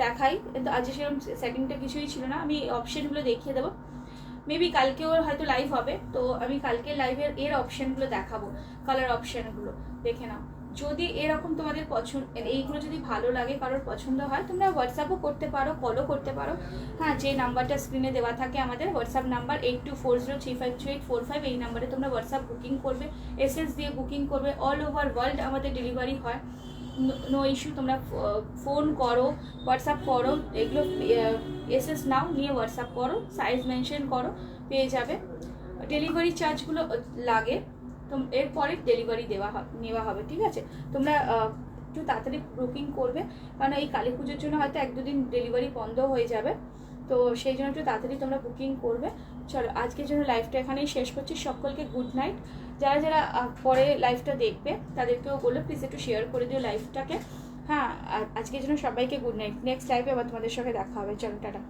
দেখাই, কিন্তু আজকে সেরকম সেটিংটা কিছুই ছিল না, আমি অপশানগুলো দেখিয়ে দেবো, মেবি কালকেও হয়তো লাইভ হবে, তো আমি কালকে লাইভের এর অপশানগুলো দেখাবো, কালার অপশানগুলো দেখে নাও, যদি এরকম তোমাদের পছন্দ, এইগুলো যদি ভালো লাগে, কারোর পছন্দ হয়, তোমরা হোয়াটসঅ্যাপও করতে পারো, কলও করতে পারো। হ্যাঁ, যে নাম্বারটা স্ক্রিনে দেওয়া থাকে আমাদের হোয়াটসঅ্যাপ নাম্বার 8240352845, এই নাম্বারে তোমরা হোয়াটসঅ্যাপ বুকিং করবে, এসএস দিয়ে বুকিং করবে। অল ওভার ওয়ার্ল্ড আমাদের ডেলিভারি হয়, নো ইস্যু। তোমরা ফোন করো, হোয়াটসঅ্যাপ করো, এগুলো এসএস নাও, নিয়ে হোয়াটসঅ্যাপ করো, সাইজ মেনশন করো, পেয়ে যাবে। ডেলিভারি চার্জগুলো লাগে, তো এরপরে ডেলিভারি নেওয়া হবে, ঠিক আছে? তোমরা একটু তাড়াতাড়ি বুকিং করবে, কারণ এই কালী পুজোর জন্য হয়তো 1-2 দিন ডেলিভারি বন্ধ হয়ে যাবে, তো সেই জন্য একটু তাড়াতাড়ি তোমরা বুকিং করবে। চলো, আজকের জন্য লাইভটা এখানেই শেষ করছি। সকলকে গুড নাইট। যারা যারা পরে লাইভটা দেখবে তাদেরকেও বললো প্লিজ একটু শেয়ার করে দিও লাইভটাকে। হ্যাঁ, আর আজকের জন্য সবাইকে গুড নাইট। নেক্সট লাইভে আবার তোমাদের সঙ্গে দেখা হবে। চলো, টাটা।